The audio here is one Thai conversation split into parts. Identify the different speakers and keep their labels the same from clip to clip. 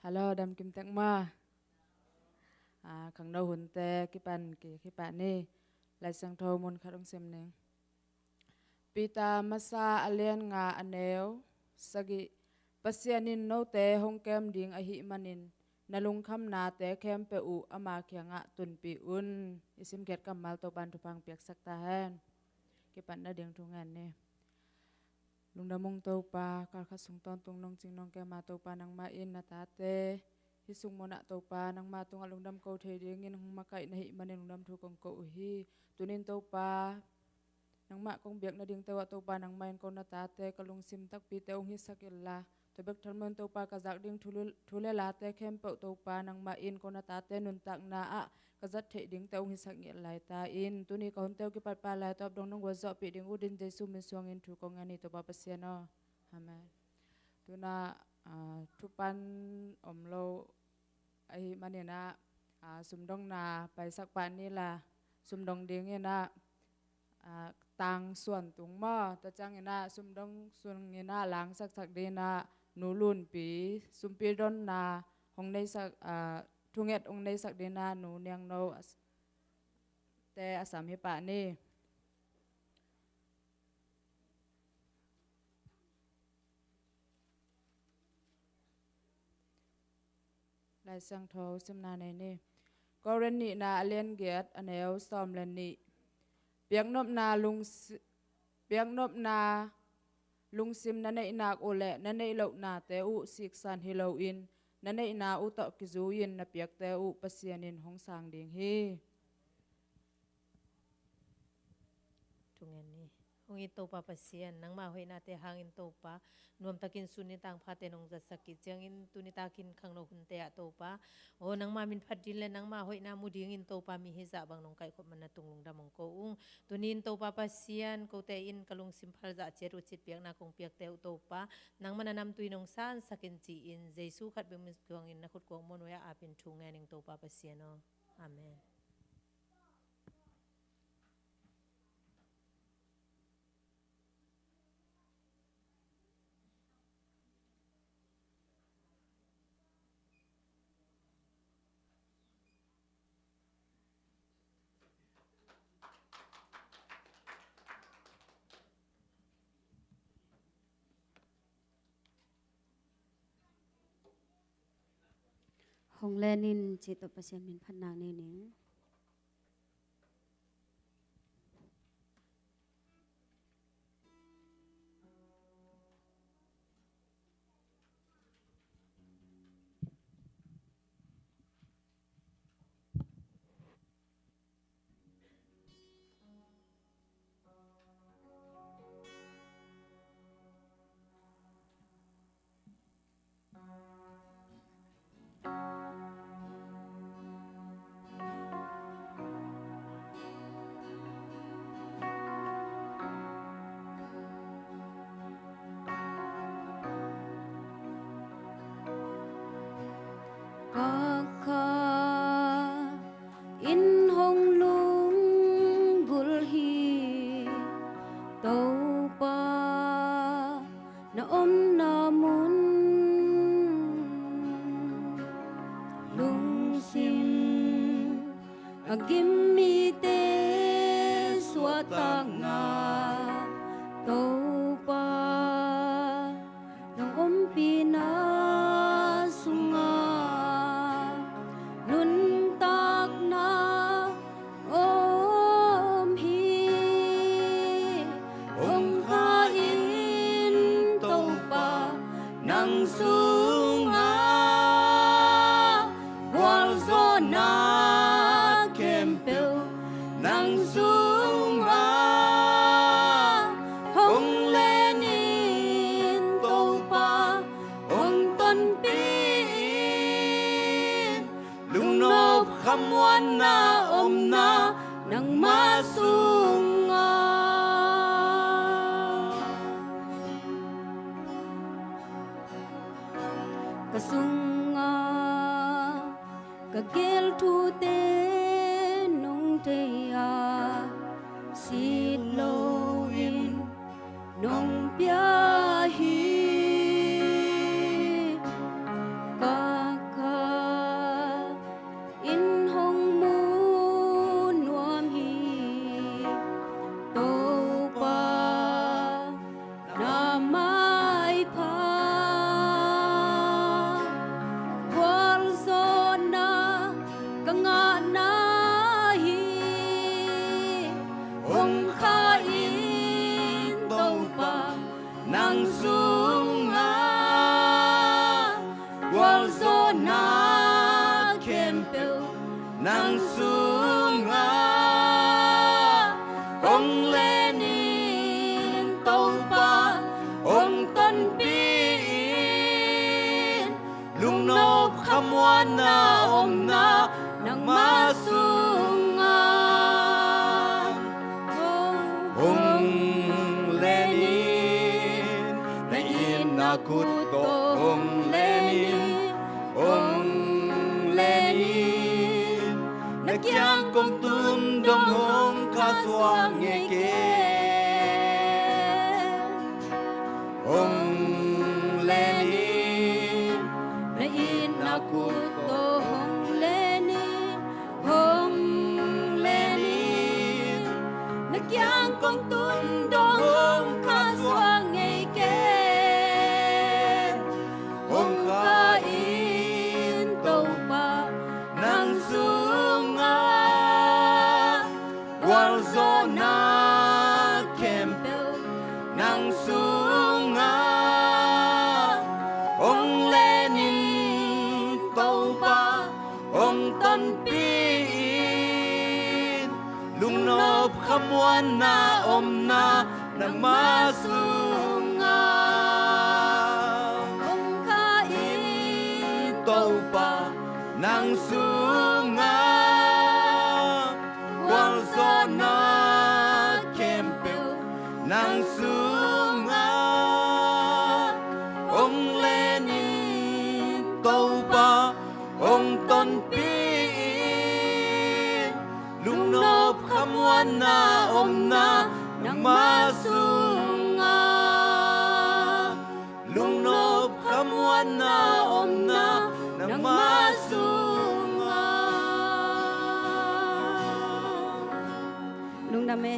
Speaker 1: Hello, đam kim tắc ma. Khang đầu hun te kipan kipan ni. Lai sang thâu mun khadong sem neng. Pita masa alien nga aneo sagi pasianin no te hong kem ding ahi manin. Nalung kham na te kem pe u ama kia nga tun pi un. Isim ket kamal to ban tupang piak sakta hen. Kipan na ding tungan ni. Lung damong tau pa karkasung ton tung nong ching nong kema tau pa nang ma in na tate hisung mo na tau pa nang ma tung alung dam ko the ding in hong makai na hi manin lung dam thu kong ko hi tunin tau pa nang ma kong biak na ding tau tau pa nang main ko na tate kalung sim tak pi te ong hi sakilla to bek thalmon tau pa kazak ding thule la te kem pe tau pa nang ma in ko na tate nun tak na a kazat the ding te ong hi sak nge lai ta in tuni ka hon teu ki pat pa lai top dong nong wazo pi ding udin jesu min suang in thu kong ani to pa pasiano amen tuna thupan omlo ai manina sumdong na pai sak pa ni la sumdong ding ina tang suan tung ma ta chang ina sumdong sun ina lang sak sak dina nulun pi sumpi don na hong nei sak thunget ong nei sak dina nu nyang no te asam hi pa ni lai sang tho sim na nei ni koren ni na alien get aneu som len ni piak nop na lung sim na nei nak ole na nei lo na te u sik san hi lo in na nei na u to ki zu yin na piak te u pasianin hong sang ding hi
Speaker 2: tungan ni hong ito pa pasian nang mahoy nate hangin to pa nuam takin sunitang phate nong jasaki changin tunitakin khangno hunte ato pa o nang mamin phadile nang mahoy na mudingin to pa mi heza bang nong kai khop man na tunglung damong ko ung tunin to pa pasian ko te in kalung simphal za cheru chit piak na kong piak te to pa nang mananam tuinong san sakin chi in jesu khat bem kuang in na khut kuang mon wa apin thunganing to pa pasiano amen.
Speaker 3: Hong Lenin chỉ tập pasian min phan nang ni ning in hong lung bul hi tau pa na om na mun lung sim agim mi te swatang na tau pa nang om pina sunga wal zona kempel nang sunga hong lenin topa hong ton pin lung nop khamwan na om na nang masunga kasunga kagel thu te nong te a sit lo in nong pia hi ka
Speaker 4: nang sunga wal zona kempel nang sunga ong lenin tàu pa ong ton pin lung nop khamwan na om na nang masunga ong lenin na inakut to ong lenin nagyang kong tundong hong kaswang ngeke ong lenin na inakut to ong lenin nagyang kong tundong hong kaswang ngeke ong kain to pa nang sunga wal zona kempel nang sunga ong lenin tàu pa ong ton pin lung nop khamwan na om na nang masunga ong kain tàu pa nang sunga wal zona kempel nang sunga ong lenin tàu pa ong ton pin lung nop khamwan na om na nang masunga lung nop khamwan na om na nang masunga
Speaker 3: lung dame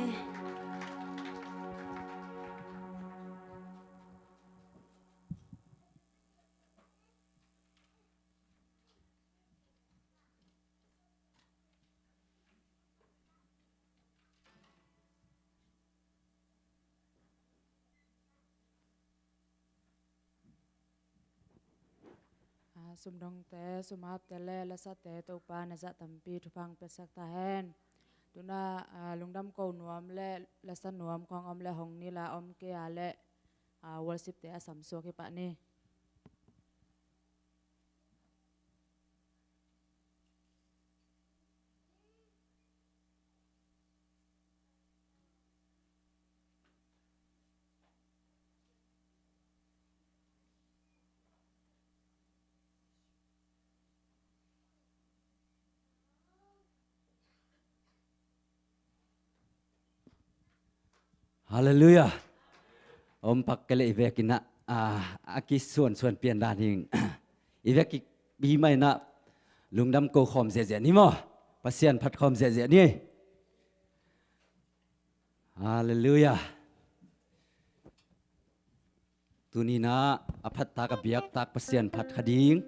Speaker 1: sum dong te sumap te le la sa te to pa na za tampi thu phang pe sak ta hen tuna lungdam ko nuam le la san nuam khong om le hong ni la om ke a le worship te asam so ke pa ni
Speaker 4: Hallelujah. Om pakkele ivekina aki suan pian dan hing. Iveki bi mai na lungdam ko khom ze ni mo. Pasian phat khom ze ni. Hallelujah. Tunina aphat tak biak tak pasian phat khading.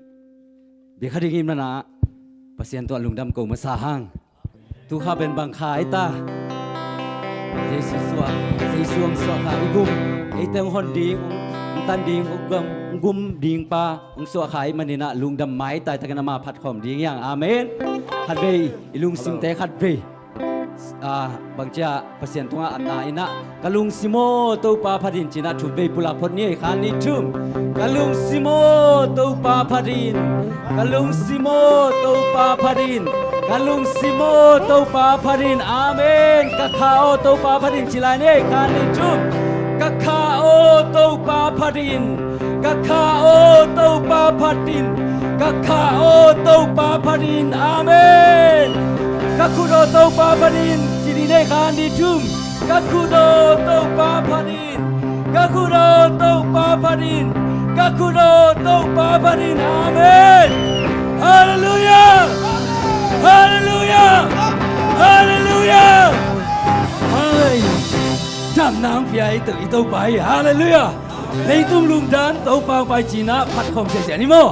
Speaker 4: Bi khading im na pasian to lungdam ko masahang. Tu kha ben bang khai ta. Jesus suang ka igum iteng hon ding tan ding ugam gum ding pa ung so khai manina lungdam mai tai takana ma phat khom ding yang amen khat be ilung sim te khat be bangcha pasien tunga anna ina kalung simo to pa phadin china thu be pula phot ni khan ni thum kalung simo to pa phadin kalung simo to pa phadin kalung simo to pa phadin amen kakhao to pa phadin chilai ni khan ni thum kakhao to pa phadin kakhao to pa phadin kakhao to pa phadin amen kakudo to pa phadin chili ne khan ni thum kakudo to pa phadin kakudo to pa phadin kakudo to pa phadin amen hallelujah hallelujah hallelujah hai jam nang piai tự to pai hallelujah lấy tung lung dan to pa pai china phat khom se ni mo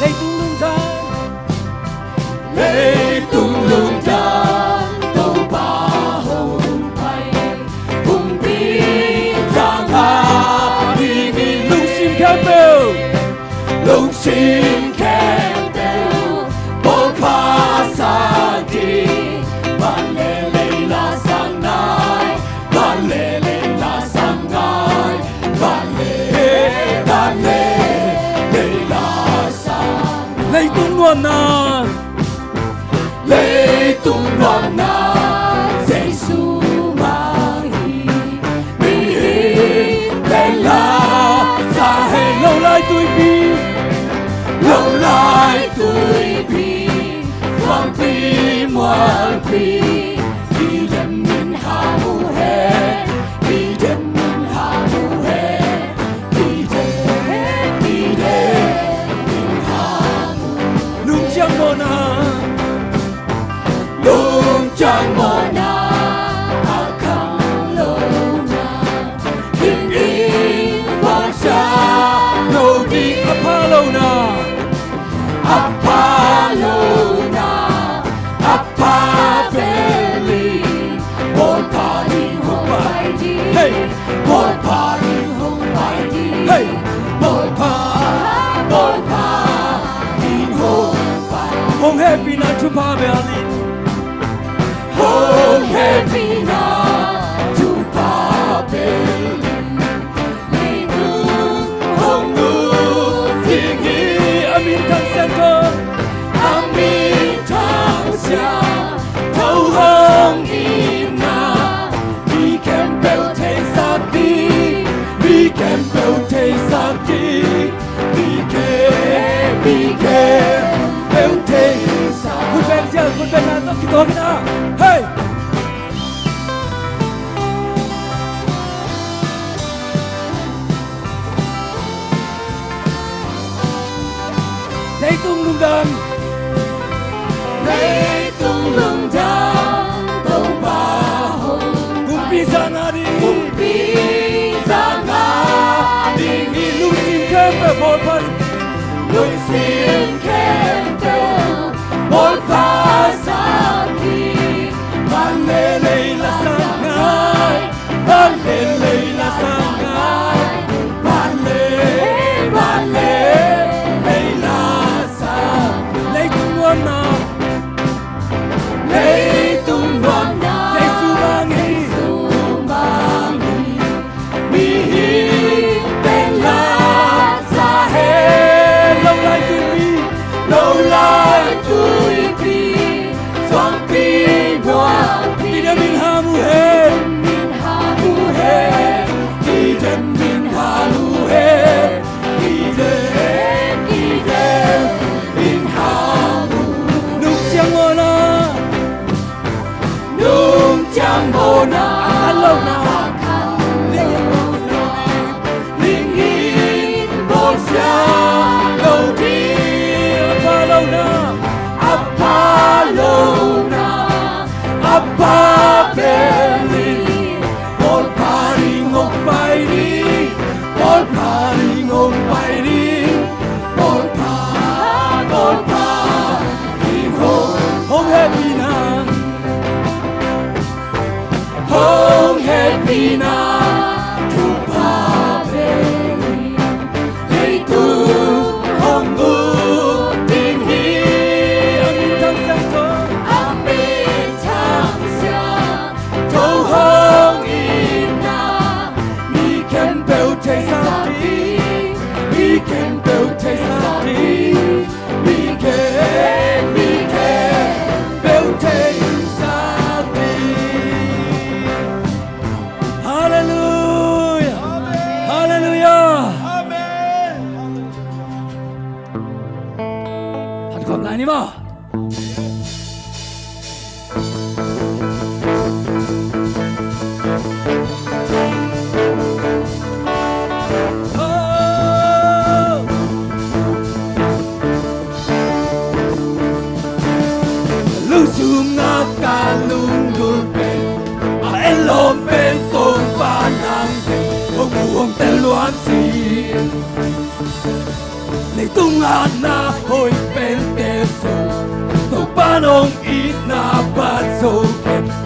Speaker 4: lấy tung lung đam
Speaker 5: lê tung lung đam tàu ba hồng bay cùng đi ra ngã đi đi
Speaker 4: lung sim campbell
Speaker 5: lung sim campbell bol pa sa đi ban lê lê la sang nai ban lê lê la sang nai ban lê lê la sang
Speaker 4: lấy tung nguồn na
Speaker 5: lê tung loạn na Giêsu mang hi tên là
Speaker 4: xa hệ lâu lại tuổi bi
Speaker 5: lâu lại tuổi bi hoàng bi ngoan bi đi đêm min hà mu hè đi đêm min hà mu hè đi đêm min hà mu
Speaker 4: lung chiang mô na
Speaker 5: lung chẳng mô na a khang lâu na tình ý bao xa
Speaker 4: lâu đi apa lâu na
Speaker 5: apa lâu na apa veli bol pa đi hong bay đi
Speaker 4: hey
Speaker 5: bol pa đi hong bay đi
Speaker 4: hey
Speaker 5: bol pa đi hong bay
Speaker 4: hong happy na chupa be ali
Speaker 5: hong happy na tu pa veli đi hong nu
Speaker 4: tình hi amin thang sen ko
Speaker 5: amin thang sia thâu hong im na
Speaker 4: we can build a saki we can build a saki we can build a sakiคุณเป็นเจ้าคุณเป็นนายต้องคิดตัวพี่นะเฮ้ยlấy tung lung đam
Speaker 5: lấy tung lung đam tàu ba hồng
Speaker 4: cùng bi ra na đi
Speaker 5: cùng đi ra ngã đi
Speaker 4: đi lung sim kem về bol pan
Speaker 5: lung sim campbell bol pa sa đi ban lê lê la sang ngai ban lê lê la sang ngai ban lê lê la sang
Speaker 4: lấy tung nguồn na
Speaker 5: lê tung loạn na
Speaker 4: Giêsu mang hi
Speaker 5: mang mi hi tên là sa hê
Speaker 4: lâu lại tuổi bi
Speaker 5: lâu lại tuổi bi xoang bi ngoa
Speaker 4: đi
Speaker 5: bi
Speaker 4: đến min ha mu he
Speaker 5: min ha mu he đi đêm min ha mu he đi đêm min ha mu
Speaker 4: nung chiang mô na
Speaker 5: nung chẳng bồ na
Speaker 4: ăn lâu na
Speaker 5: linh in bồ xa lâu đi
Speaker 4: apa lâu na
Speaker 5: apa lâu na apa beli bol pa đi ngọc bay đi bol pa đi ngọc bay đi bol pa đi ngọc
Speaker 4: hong happy na
Speaker 5: hong happy na tu pa beli lấy tu hong u tình hi
Speaker 4: amin thang sen ko
Speaker 5: amin thang sia thâu hong im na
Speaker 4: we can build a saki we can build a saki we can build a saki hallelujah hallelujah thậtความไรนี่บ่
Speaker 5: lung sum nga ka lung gul pen a elom pen tong pa nang pen hong buong tên loan si lấy tung ana hoi penteso tu panong ina batso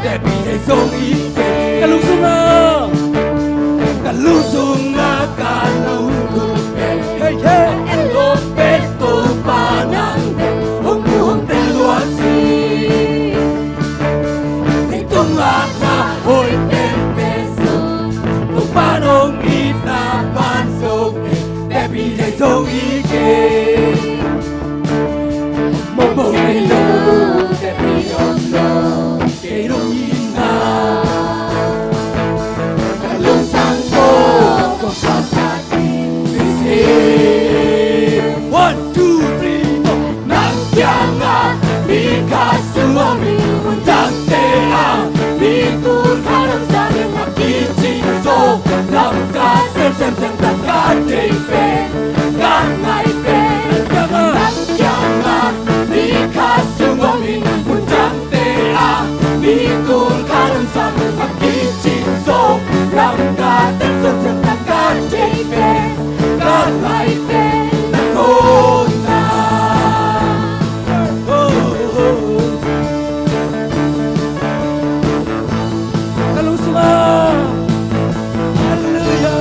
Speaker 5: te pide song ike kalusunga kalusunga kalungkul hey hey elo peto panang hong hong te luasi tu ana hoi penteso tu panong ina batso te pide song ike Momo hello, te pido no, quiero irna. Kalung sangko, con papati, dice. 1, 2, 3, 4. Nang tianga, mi kasu mi undang tea, mi tur karam sami makiti so, lam ka sem sem takkan depe, kangai pe, nang tianga. Kasumami undang tea Bikul karam sama makicin so Langka dan sesentakan jepe Kalai te nakona Kalau semua Haleluya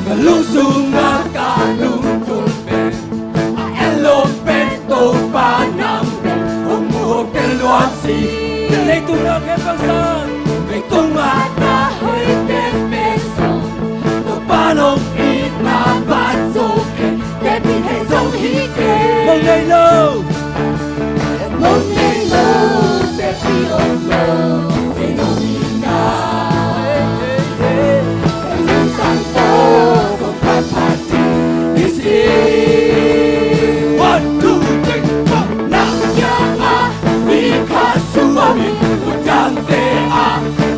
Speaker 5: Kalau semua kalung panang umuhog keluar si Dalay tunang e pangsan May tumata ho'y pepeso No panong inabat soke Debit hay song hike Mong naylo Mong naylo Debit on lo Pinong ina Ang santo Kung papati Isi 1, 2, 3 Kasumami undang tea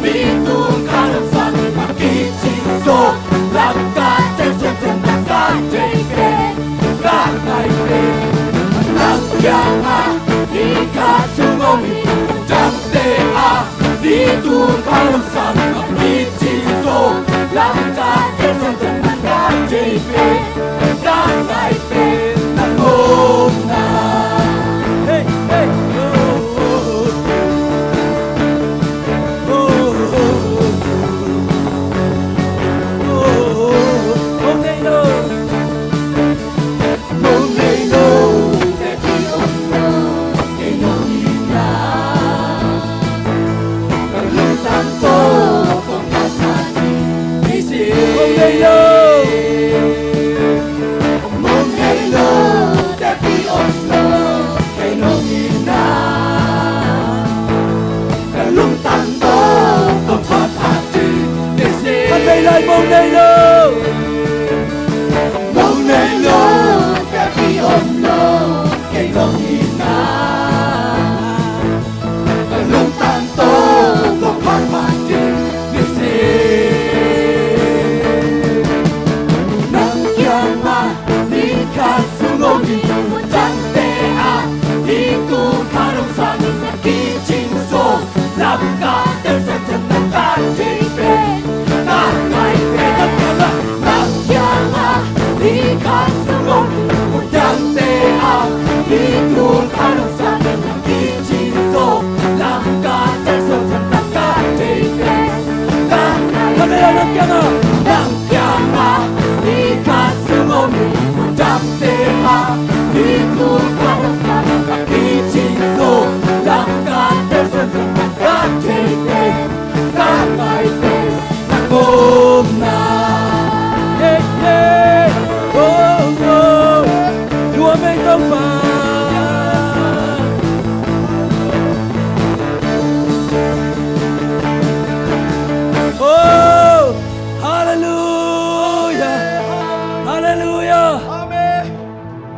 Speaker 5: Bitung karam sami makicin so Langkat dan sesentakan jeke Kangai pe Nang tianga Kasumami undang tea Bitung karam sami makicin so Langkat dan sesentakan jeke Kangai pe Nangona Hey, hey,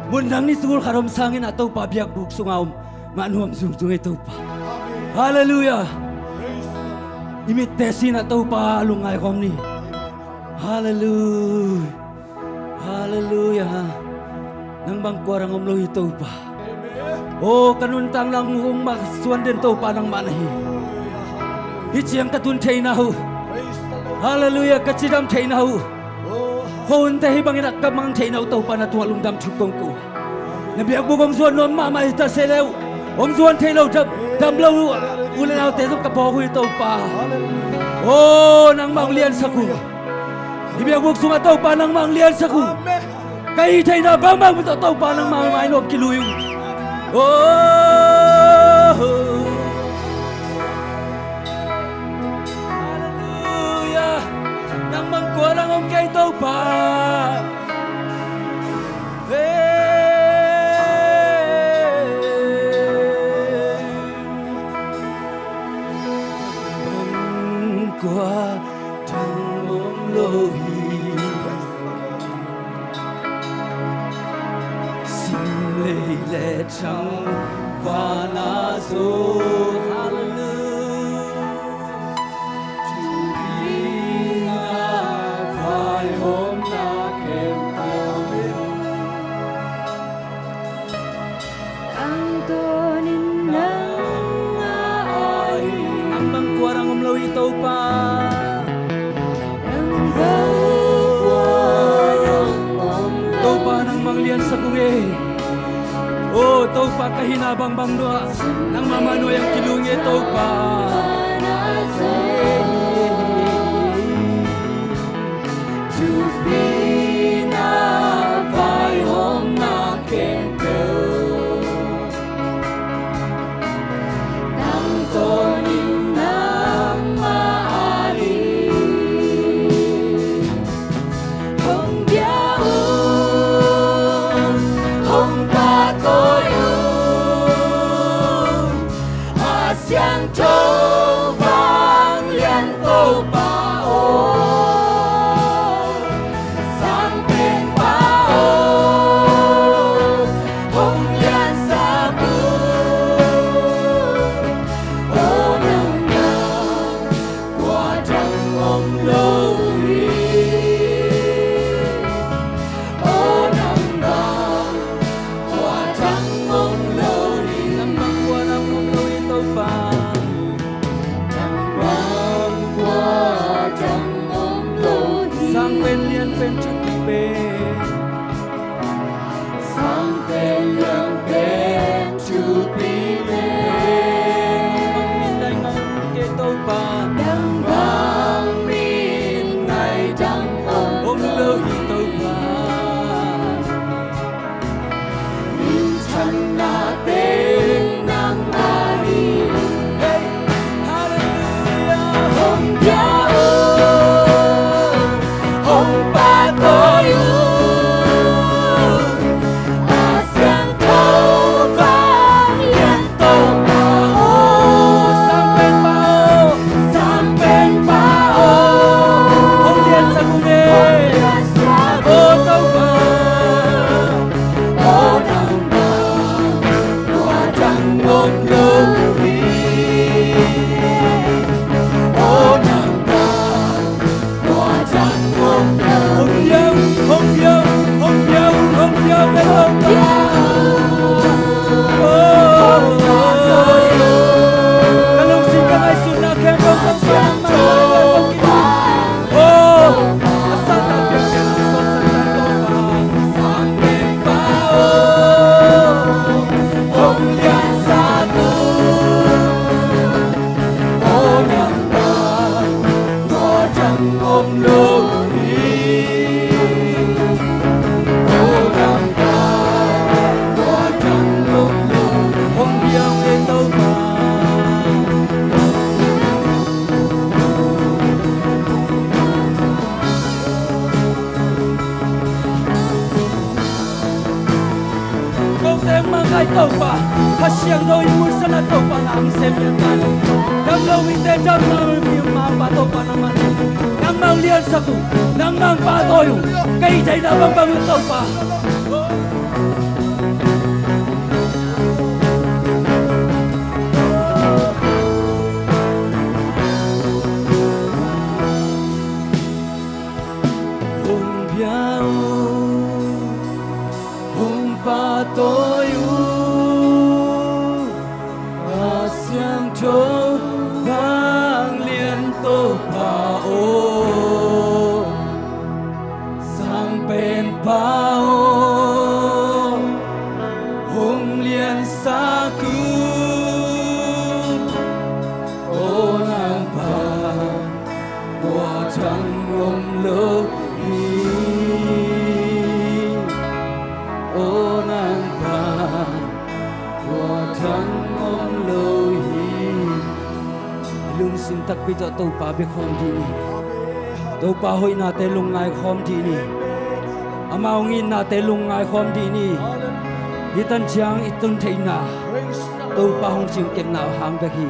Speaker 5: Mundang ni sungul karom sangin atau pabiak buk sungaum manuam sung itu pa. Haleluya. Imitesi atau pa lungai kom ni. Haleluya. Haleluya. Nang bangkuarang omlo itu pa. Oh kanuntang lang hung maksuan din to pa nang manahi. Hichiyang katun tainahu. Haleluya kacidam tainahu.
Speaker 4: hôn thế bằng cái đặc mang thế nào tàu pa na tua lung đâm chụp công cụ nè biếc bu bông xuân nôm mà ta sẽ lâu ông xuân thế lâu đâm lâu u lên nào thế giúp cặp bò hui tàu pa ô nang mang liên sắc cụ đi biếc buộc xuống tàu pa nang mang liên sắc cụ cái thế nào băng băng tàu pa nang mang mai nộp kêu lui ô hallelujah nang mang qua nang ông cây tàu pa qua thăng mong lối xin lệ lệ trắng và na dô hallelujah Chúa đi na phải hôm na kèm theo
Speaker 3: ang tonin nang ai
Speaker 4: ang bang kuarang umlaw ito pa tau pa nang manglian sa kungi oh tau pa kahinabang bang doa nang mamano yang kilungi tau pa to be na vai hôm na kento nang tonin nang maari hong biao hong pa toyo asyang châu vang liên tô pa o sang bên pa o hong liên sa bu o nang nang qua trăng ông lâu sang bên liên bên chân bên sang bên liên bên chu pi bên mang min đây mang kê tô pa đang mang min này đang ôm lơ hi tô pa min chân na tên nang ai hallelujah hong ya hong pa toyo asyang châu vang liên tô pa o sang bên pa o hong liên sa kungi o tau pa o nang nang qua trăng ngom lâu o nang nang qua trăng ngom hong yêu hong yêu hong yêu hong yêu cái hong yêu kalau si kamay suna kaya bang sama oh asal tak biarkan asal santai sang bên pa hong lian satu oh nang nang ngõ trăng ôm lâu Mangai tau pa, kasiang doi mursan tau pa ang semyan talo. Dam lo winte jam na mi ma pa tau pa naman. Nang mang lian saku, nang mang pa toyo, kay jay na bang bang tau pa. Hong biao, hong pa toyo. Asyang châu vang liên tô pa o sang sim tak pi to pa be khom di ni to pa hoi na te lung ngai khom di ni amao ngin na te lung ngai khom di ni hi tan chiang itun theina to pa hong ching kem na hang be hi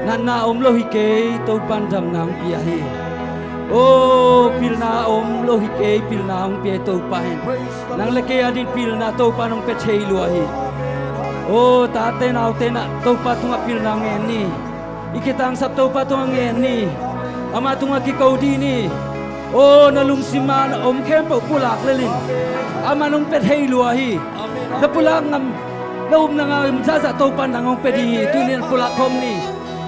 Speaker 4: nan na om lo hi ke to pan dam nang pia hi o pil na om lo hi ke pil na hong pe to pa hin nang le ke adin pil na to pa nong pe chei lo hi o ta te nau te na to pa tunga pil na ngen ni ikitang sap to pa tunga ngen ni ama tunga ki ko di ni o na lung sima na om khem po pulak le lin ama nong pe thei lo hi na pulak ngam na na nga sa sa to pa nang ong pe di tu nin pulak khom ni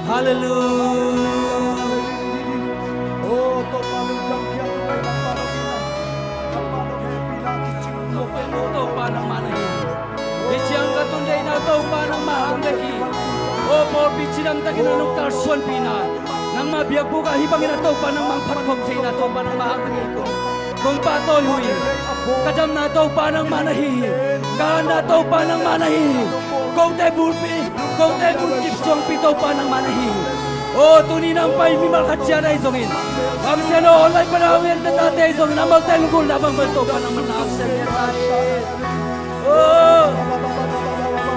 Speaker 4: hallelujah
Speaker 5: oh to pa lung dam kia tu ai nang pa lung na kappa no he pila ki ching
Speaker 4: to pe no to pa nang mana hi hi chiang ka tun dei na to pa nang ma hang de ki o por pi chirang ta ki na nok tar suan pi na nang ma biak bu ka hi bangin na to pa nang mang phat khom thei na to pa nang ma hang de ki ko kong pa to hui ka jam na to pa nang mana hi ka na to pa nang mana hi kong te bul kip song pi to pa nang mana hi o tu ni nang pai mi mal khat chia dai zongin am se no lai pa na wen ta te zong na mal te lungul na bang to pa nang mana am se oh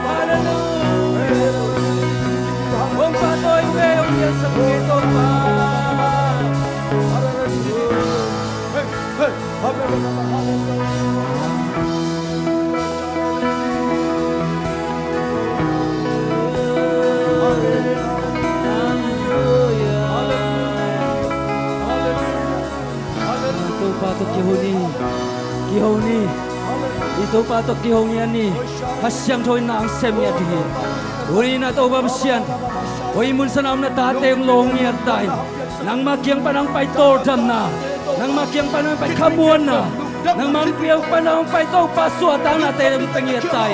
Speaker 4: hallelujah ông pa tôi về ông yên sắp về tôi pa tôi pa tôi kihoni itu pa to kihoni ani hasyang thoi nang sem ya di uri na to bam sian oi mun sanam na ta teng long ya tai nang ma kiang pa nang pai tor jam na nang ma kiang pa nang pai khamuan na nang ma kiang pa nang pai to pa suwa tang na te peng ya tai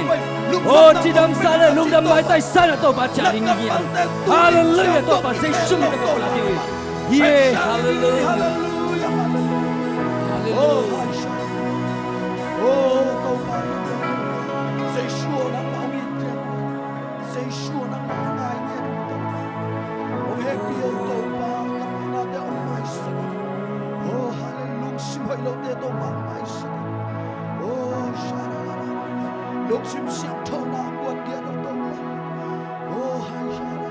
Speaker 4: o chi dam sa le lung dam bai tai sa na to pa cha ring ni hallelujah to pa se shum ka ko la di ye hallelujah
Speaker 5: oh to pa say sure nang ma wi say sure nang ma ngai ni ông happy ông to pa kappa na te ông mai sa oh hallelujah sim hoi lo te to ma mai sa oh shara lúc sim siam thâu na quan kia to pa oh hai shara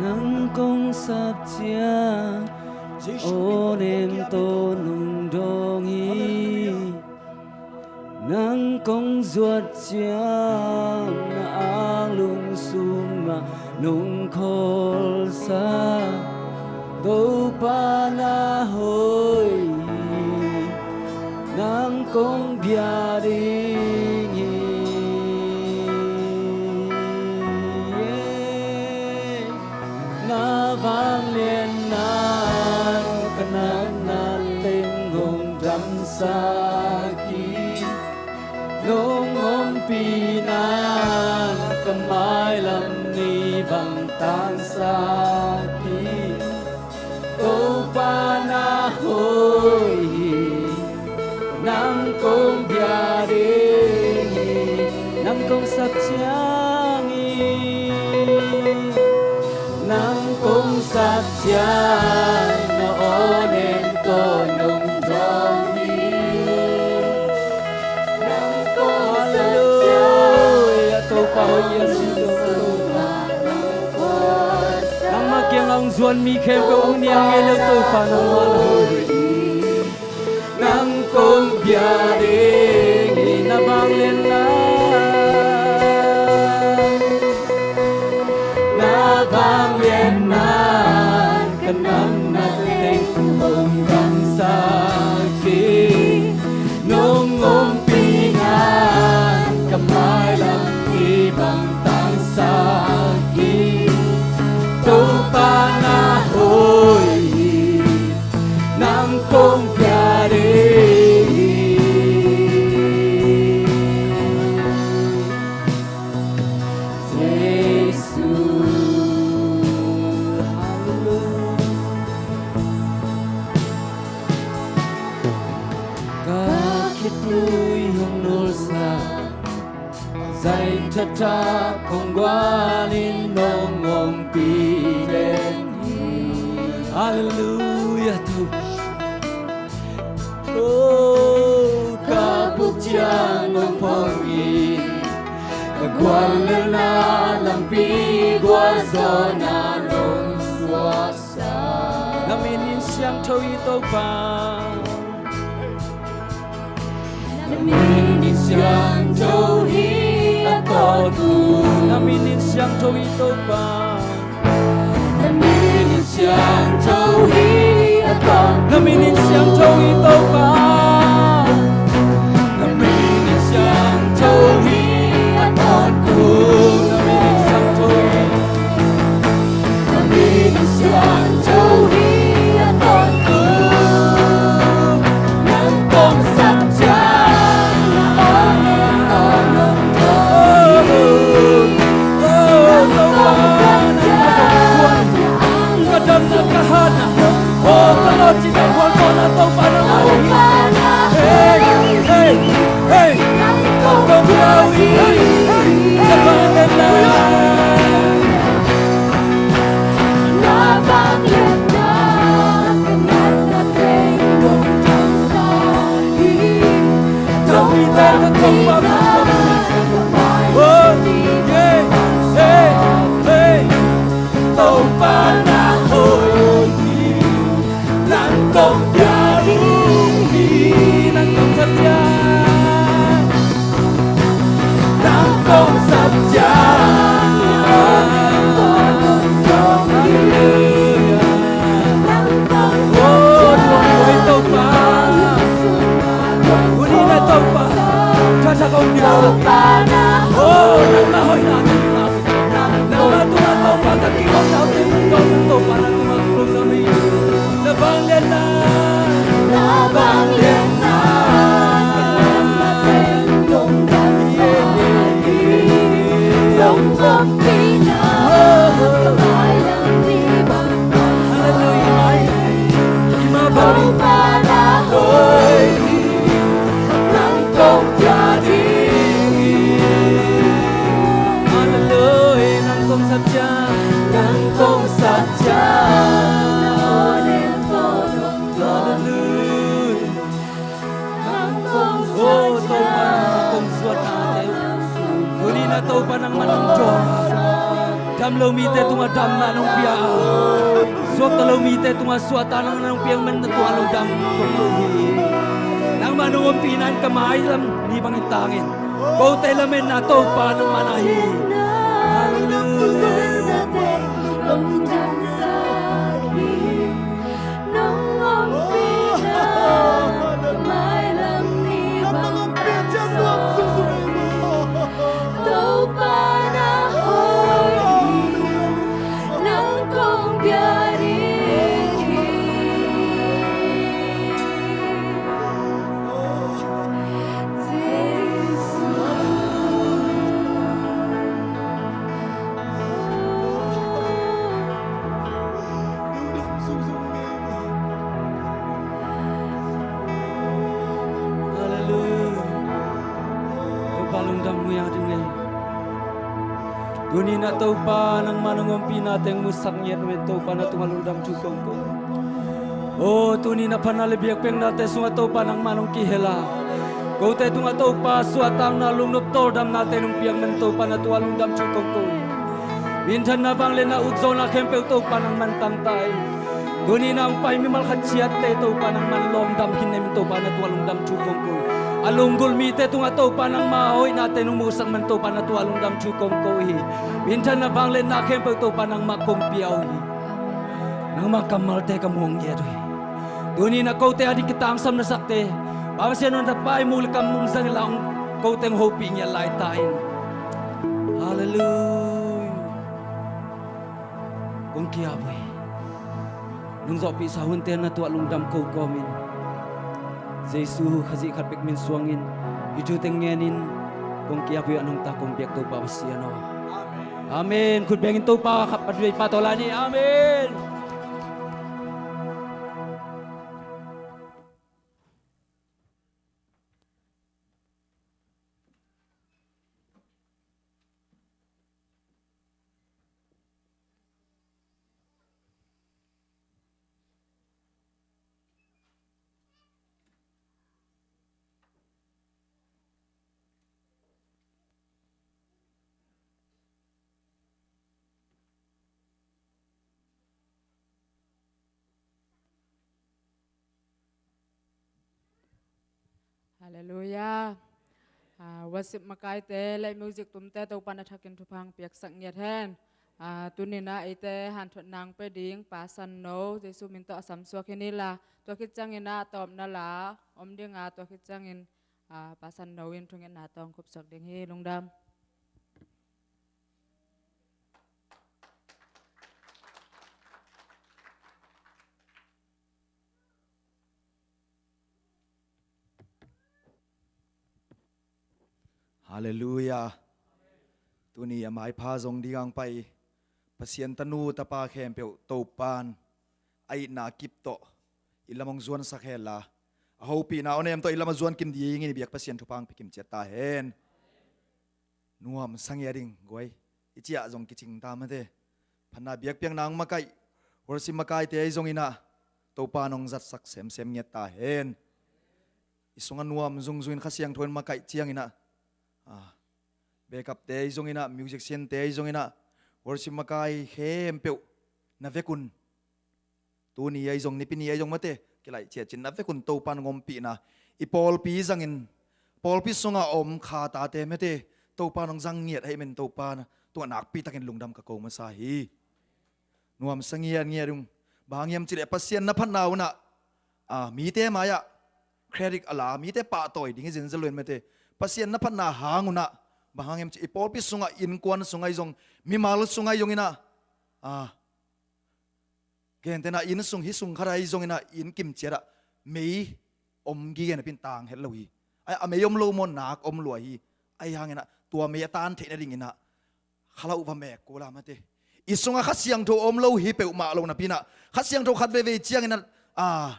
Speaker 4: nang kong sap chia o nem to nung dong hi nang kong ruột chiang na ang lung sum ma nung khol sa do pa na hoi nang kong bia ding hi na vang liên nan kanan nan tình hùng đắm sa nung om pi nan kamai lam ni bang tan sa ki to pa na hoi nang kong bia de nang kong sap chiang nang kong sap chiang na onen ko nung dong nang makiang ang zuan mi khem ko ung niang e lo to pa nang man hoi nang kong bia de na bang len na bang len na kanam na teng hong dam sa ki nong om pi na kamai lam bang tang sa ki to pa na hoi nang kong pya de Jesu hallelujah ka kitui hong nol sa dạy cha cha không qua nên nông ngom pi đen hi Hallelujah Oh
Speaker 5: Kabuktian ng pangin Kagwalena lang bigwazo na nung swasa
Speaker 4: Naminin siyang tawito pa
Speaker 5: Naminin siyang tawhi at todo
Speaker 4: Naminin siyang tawito pa
Speaker 5: Naminin siyang tawhi at todo
Speaker 4: Naminin siyang tawito pa
Speaker 5: Naminin siyang tawhi at todo
Speaker 4: Naminin siyang tawhi
Speaker 5: Naminin siyang tawhi at todo Nang kong satya
Speaker 4: Kadam na kahana Oh kalot sila Huwag ko na ito para malihin Hey, hey, hey Kung yawi Kapanan na
Speaker 5: Nabanglit na Kanat natin yung tansahin
Speaker 4: Kapitan at kapanan Oh, yeah, hey, hey Tao pa na hoy Nang kong yari Nang kong satya Nang kong satya Hallelujah Oh, tuway tao pa Huli na tao pa Kasa kong Diyos Oh, nang nahoy natin Nang matunataw pa Kakiwag natin Nang tao pa na tumakulong namin Nabanglen na Nabanglen na Hallelujah Imabalik Hoy Nang kong yari Hallelujah Nang kong satya Nang kong satya Oh, tao pa ng akong suwat natin Huli na tao pa ng manong Diyos Damlaw mite tunga dam na nung piya Suwak talaw mite tunga suwata nang nung piyang man na tunga nung dam Nang manong umpinan kamay lam ni bang itangin Bautay lamin na tao pa ng manahi Hallelujah Duni na tau pa nang manungumpi natin musaknyet men tau pa na tumaludam cukong ko. Oh, tuni na panalibiyak peng natin sunga tau pa nang manung kihela. Kau te tunga tau pa suatang na lungnop tordam natin umpiang men tau pa na tualudam cukong ko. Minsan na bang lena utsaw na kempel tau pa nang mantang tay. Duni na ang pay mimal katsiat te tau pa nang manlom dam kinem tau pa na tualudam cukong ko. Alunggol mite tunga tau pa nang mahoy natin umusang man tau pa na tualudam cukong ko. Minsan na bang lena kempel tau pa nang makumpiyaw. Nang makamal te kamuang yedoy. Duni na kau te adik kita angsam na sakte. Bapa siya nung tapay muli ka mong sang ilang kau te hoping niya laitain. Hallelujah. Kung kiyaboy. Nung zopi sa hunte na tualudam kau komin. Jesu kasi kapik min suangin. Hijuteng ngenin. Kung kiyaboy anong takong biyak tau pa siya no. Amen. Kudbengin tau pa kapadway patolani. Amen.
Speaker 1: เลลูยาวัสิบมากายเตะและมิวสิกตุ้มเตะตัวปันทักกินทุพังเปียกสังเงียแทนตุนินะไอเตะหันถดนางไปดิ้งปาสันโนเจสุมินโตอสัมสวกินิลาตัวคิดจังอินะตอบนาลาอมเดียงตัวคิดจังอินปาสันโนอินทุงอินนาตองคุบสักเดียงฮีลุงดำ
Speaker 5: ฮาเลลูยาตัวนี้หมายพาทรงดีกังไปปเสียนตนูตะปาแคมเปียวโตปานไอนากิปโตอิลามงจวนสักเฮลาเฮาปีนาอเนมโตอิลามจวนกิมดีงี้เบียกปเสียนทุพังพิกิมเจตาเฮนนัวมสังเยดิงกวยอิจิอาจงกิจิงตามมาเตพันนาเบียกเปียงนางมาไกวรสิมาไกเตไอจงอินะโตปานองจัดสักเซมเงียตาเฮนอิสงนัวมจงจุนขัสยังทวนมาไกเจียงอินะเบกับเตยจงอินะมิวสิกเซียนเตยจงอินะวอร์ชิมากายเข้มเปียวนับเวกุนตัวนี้ไอจงนี่ปีนี้ไอจงมาเตะกี่ไรเจียจินนับเวกุนตัวปันงมปีนะอีพอลปีจังอินพอลปีสงอาอมขาตาเตไม่เตะตัวปันงจังเงียดให้มันตัวปันตัวนักปีตะกินลุงดำกะโกมาสาฮีนวมสังเงียเงียดุงบางยามจิเลปัสเซียนนับพันนาวนะมีเตะมายะเครดิตอะไรมีเตะป่าต่อยดิ้งจินจะเล่นไม่เตะpasien na panna hanguna bahangem chi ipol pi sunga in kwan sungai jong mimal sungai jong ina gentena in sung hi sung kharai jong ina in kim chera mei om gi gen pin tang het lohi ai ameyom lo mon nak om lo hi ai hangena tua me tan the na ding ina khalau ba me ko la mate isunga khasiang tho om lo hi pe ma lo na pina khasiang tho khat ve ve chiang ina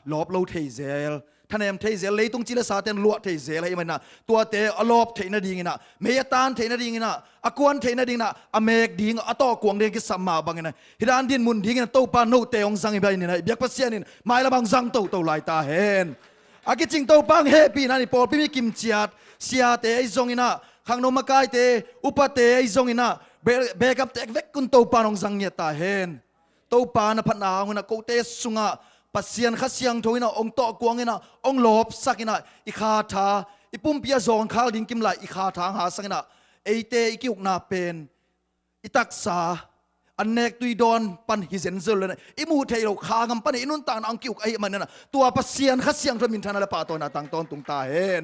Speaker 5: lop lo thei zelท่านเอ็มเทเซลเลยตรงจิเลสาเตนลวดเทเซลให้มันนะตัวเตอลอบเทนดิ่งนะเมียตานเทนดิ่งนะอากวนเทนดิ่งนะอเมกดิ่งอตอกวงเดงกิสมาบังนะฮิดานดินมุนดิ่งนะโตปานโนเตองซังอีใบนี่นะเบียกพัสเซียนินไม่ละบังซังโตลายตาเห็นอากิจิงโตปังเฮปีนั่นนี่ปอลพี่มีกิมเจียดเสียเตไอซงอินะขังโนมากายเตอุปเตไอซงอินะเบกับเตกเวกกุนโตปานองซังเนียตาเห็นโตปานพันนาหุนะโกเตสุงะปัสเซียนขัดเสียงโถยนะองค์โตกวงนะองค์หลบสักนะอีคาถาอีปุ่มเปียจองข้าวดิ้งกิมไหลอีคาถาหาสักนะเอเตอีกิวนาเป็นอีตักษาอันเนกตุยดอนปันฮิเซนเซลเลยนะอีมูเทโลขางำปันอีนุนตานอังกิวไอมันนะตัวปัสเซียนขัดเสียงโถมินทานาละปาตัวนาตังตอนตุงตาเห็น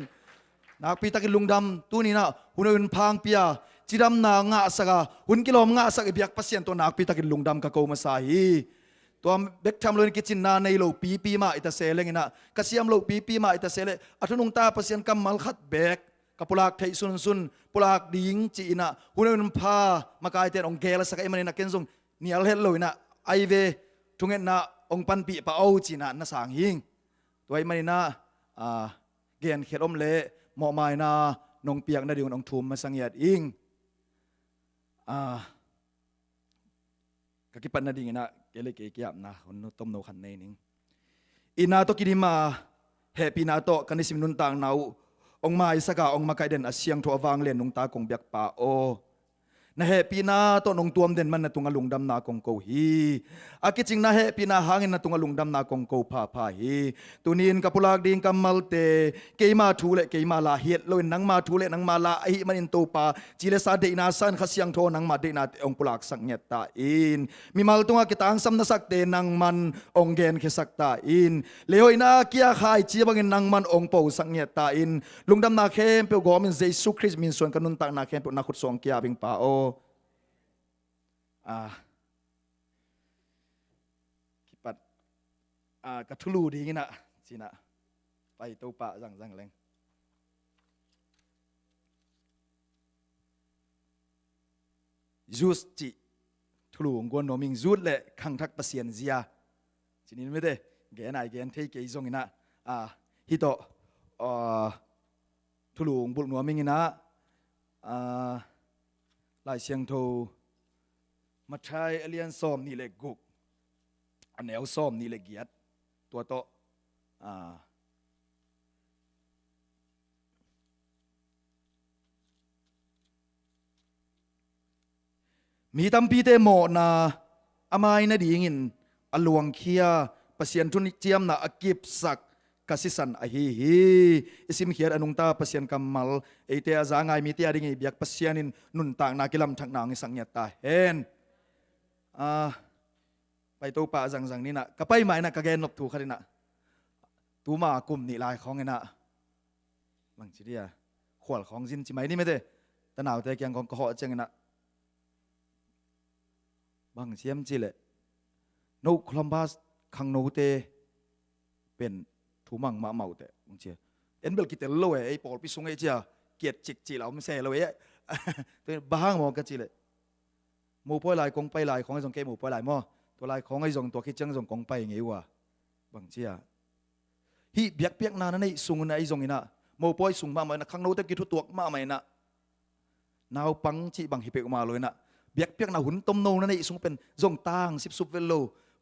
Speaker 5: นักปีตะกิลุงดำตัวนี้นะหุ่นอื่นพังเปียจีดำนางะสักหุ่นกิโลมงะสักอีเบียกปัสเซียนตัวนักปีตะกิลุงดำกะโกมาสาฮีตัวเบกทำเลยกิจินนาในโลปีมาอิตาเซเลงนะกษียมโลปีมาอิตาเซเลอัทุนงตาเปเซียนกัมมัลขัดเบกกับปุลากไทยซุนปุลากดิ้งจีนะหุ่นนพามากายเตนองเกลสักไอมันนะเกนซงนี่อัลเฮลโลนะไอเวทุงเงินนะองปันปีปะเอาจีนะนะสางหิงตัวไอมันนะเกนเขตอมเละหมอไม้นะนองเปียกนะเดี๋ยวนองทุ่มมาสังเกตอิงก็คิดปันนาดิ่งนะเกลเกยบนะคนต้มโนขันในนิงอินาโตกิดิมาเฮปีนาโตกันนิสิมนุนต่างนาวองมาอิสกาองมาไกเดนอาเซียงทัววางเลนนงตากงเบียกป่าโอนะเฮปีนาโตนงตัวมเดนมันนะตุงอลุงดำนากงโกฮีอากิจิงนะเฮปีนาหางอินนะตุงอลุงดำนากงโกพาฮีตุนินกับปุลากดิ่งกับมัลเตเกยมาทูเลเกยมาลาเฮียลอยนังมาทูเลนังมาลาไอมันอินโตปาจิเลซาเดนาซันขเสียงโทนังมาเดนาองปุลากสังเงตาอินมีมัลตุงอากิตังซัมนัสักเตนังมันองเกนเคสักตาอินเลโอยนาเกียขายจีบังอินนังมันองเปาสังเงตาอินลุงดำนาเข้มเปียวกอมินเยซูคริสต์มินส่วนกันุนตังนาเข้มเปียวนักขุดสองเกียบิงป่าโอคิดปัดกระทุลูดีงี้นะสินะไปตัวปะจังแรงจูสจิทุลูงกวนโนมิงจูดเละขังทักเปเซียนเซียสินี้ไม่ได้แกนายแกนเทเกยซงงี้นะฮิโตทุลูงบุญโนมิงงี้นะลายเชียงโทมาใช้เลียนซ้อมนี่เลยกุกอันแนวซ้อมนี่เลยเกียรติตัวโตมีตั้มปีเตโมนาอามายนาดีงินอลวงเคียปเสียนทุนิเจียมนาอกิบสัก kasisan hi isim hiar anung ta pasien kamal ete azangai mi tia ding biak pasianin nun tang na kilam thak nang sang nya ta hen pai to pa zang zang ni na kapai mai na ka gen nop thu kharina tu ma kum ni lai khong ena bang chi dia khwal khong jin chi mai ni me de ta naw te kyang kong ko ho cheng ena bang siam chi le no columbus khang no teเป็นทูมังมาเมาแต่บางทีเอ็นเบลกิเตลโลไอ้ปอลพิสุงไอ้เจ้าเกียรจิกจีเราไม่ใช่เราไอ้ตัวบ้างมองกันจีเลยหมู่ป่วยลายกงไปลายของไอ้สงเกหมู่ป่วยลายมั่วตัวลายของไอ้สงตัวคิดจังสงกงไปอย่างงี้ว่ะบางทีฮีเบียกเปียกนานั่นไอ้สุงนั่นไอ้สงนี่นะหมู่ป่วยสุงมาเหมือนข้างโน้ตตะกี้ทุกตัวมาเหมือนนะนาวปังจีบางฮิเปกมาเลยนะเบียกเปียกนาหุ่นต้มโนนั่นไอ้สุงเป็นสงตางสิบสุบเวลโล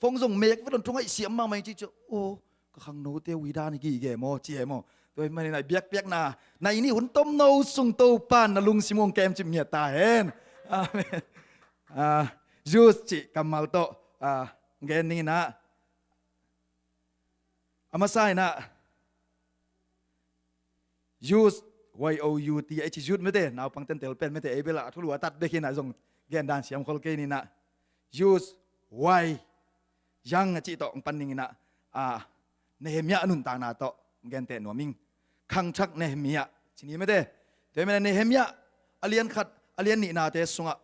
Speaker 5: ฟงสงเมกเวลาตรงไอ้เสียมมาเหมือนจีเจ้าโอ้ก็ข้างโน้ตเตวิดานี่กี่แก่มอเจี๋ยมอโดยไม่ในเบียกเปียกนาในนี่หุ่นต้มโนสุงโตปานนะลุงซิมงแกมจิมเมียตาเห็นจูสจิกัมมัลโตเกนนี่นะอามาไซนะยูส YOUT ไอชิจูดไม่ได้นาวปังเต็นเตลเป็นไม่ได้เอเบล่าทุลัวตัดได้แค่ไหนส่งเกนดันเสียมคอลเกนี่นะยูส Y ยังจิโตปันนี่นะเนเฮมียนุนตางนาโตเกนเตนวมิงขังชักเนเฮมียทีนี้ไม่ได้แต่ไม่ได้เนเฮมียอเลียนขัดอเลียนนี่นาเตสุงะ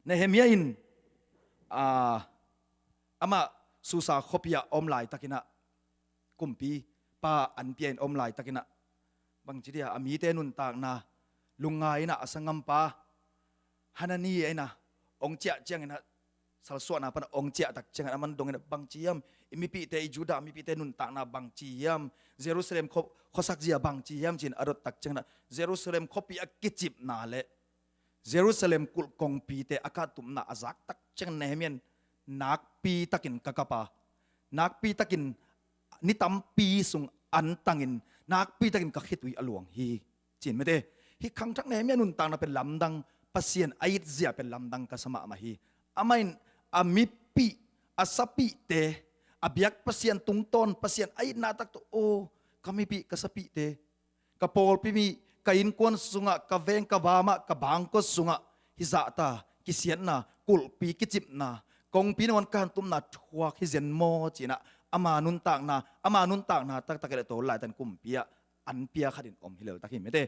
Speaker 5: เนเฮมียอินอามาสุสาคบยาอมลายตะกินะกุมปีป้าอันเปียนอมลายตะกินะบางทีเดียอามีเตนุนตางนาลุงไงนะสังกัมปาฮันนี่ไอ้นะองเจ้าเจียงนะสารสวนาปนองเจ้าตักเจียงนะมันดงนะบางจียมมีปีเตจูดามีปีเตนุนตางนาบางจียมเยรูซาเล็มขสักจียบางจียมจินอรดตักเจียงนะเยรูซาเล็มขปีอักกิจิบนาเลเยรูซาเล็มกุลกงปีเตอากาตุมนาอาซักตักเจียงเนเฮมียนนักปีตักินกะกะปานักปีตักินนิตัมปีสุงอันตังินนักปีตักินกะขิดวิอลวงฮีจินไม่ได้ฮีขังทักเนเฮมียนุนตางนาเป็นลำดังปัสเซียนไอซ์เซียเป็นลำดังกะสมามาฮีอาไม่อามิปีอาสปีเตอาเบียกปัสเซียนตุงต้นปัสเซียนไอนาตักโตโอคำมิปีกะสปีเตกะโปลปีมีกะอินกวนสุงะกะเวงกะบามะกะบางก็สุงะฮิซาตากิเซียนนากุลปีกิจิบนากงปีนวันการตุมนาทัวคิเซนโมจีนะอามานุนตางนาตักตะเกะโตหลายตันกุมปียอันปียขัดินอมฮิเลวตักหิมเต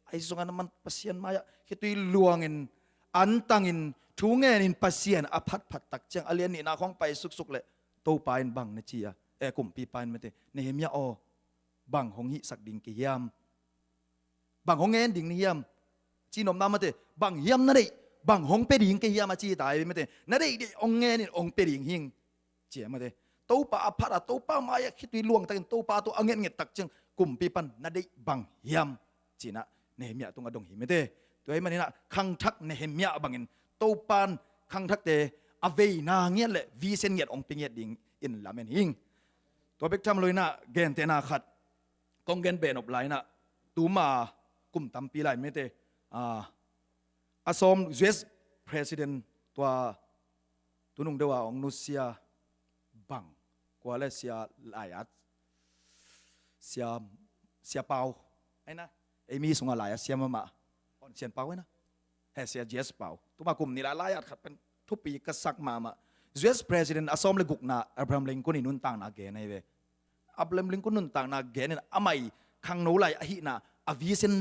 Speaker 5: ไอสุงะนั้นมันปัสเซียนมายะคิตุยลวงอินอันตังอินทูเงินปัสเซียนอภัดผัดตักเจียงอเลียนนี่นาของไปสุกๆเลยโตปายบังเนจียกุมปีปายไม่เตเนเฮมียอบังหงหิสักดิ่งกิยามบังหงเงินดิ่งนิยามจีนอมนามาเตบังยามนั่นเองบังหงเปดิ่งกิยามมาจีตายไม่เตนั่นเององเงินนี่องเปดิ่งหิงเจียมาเตโตปาอภัดโตปามายคิดวิลวงตักโตปาตัวองเงินเงตักเจียงกุมปีปันนั่นเองบังยามจีนะเนเฮมียตรงอดงหิไม่เตตัวไอ้มันนี่นะขังทักเนเฮมียบังเงินโตปานขังทักเตอเวนาเงี้ยเลยวีเซนเงียดองปิงเงียดดิ่งอินลาเมนหิงตัวเบกจำเลยนะเกนเตนาขัดกองเกนเบนอบไหลนะตูมากุมตัมปีไหลไม่เตอาสม US President ตัวนุ่งเดว่าองนุเซียบังกว่าและเสียหลายอัดเสียเปาไอ้นะไอ้มีสงหลายอัดเสียมาอ่อนเสียนเปาไว้นะแห่เสีย GS เปาตัวมากลุ่มนี้หลายอัดขัดเป็นทุกปีกษักมาUS President อาสมเลยกุกนาอับราฮัมลิงกุนนุนต่างนาเกนไอเวอับราฮัมลิงกุนนุนต่างนาเกนเนี่ยอาไม่ขังโนไลอหินาอวิเซน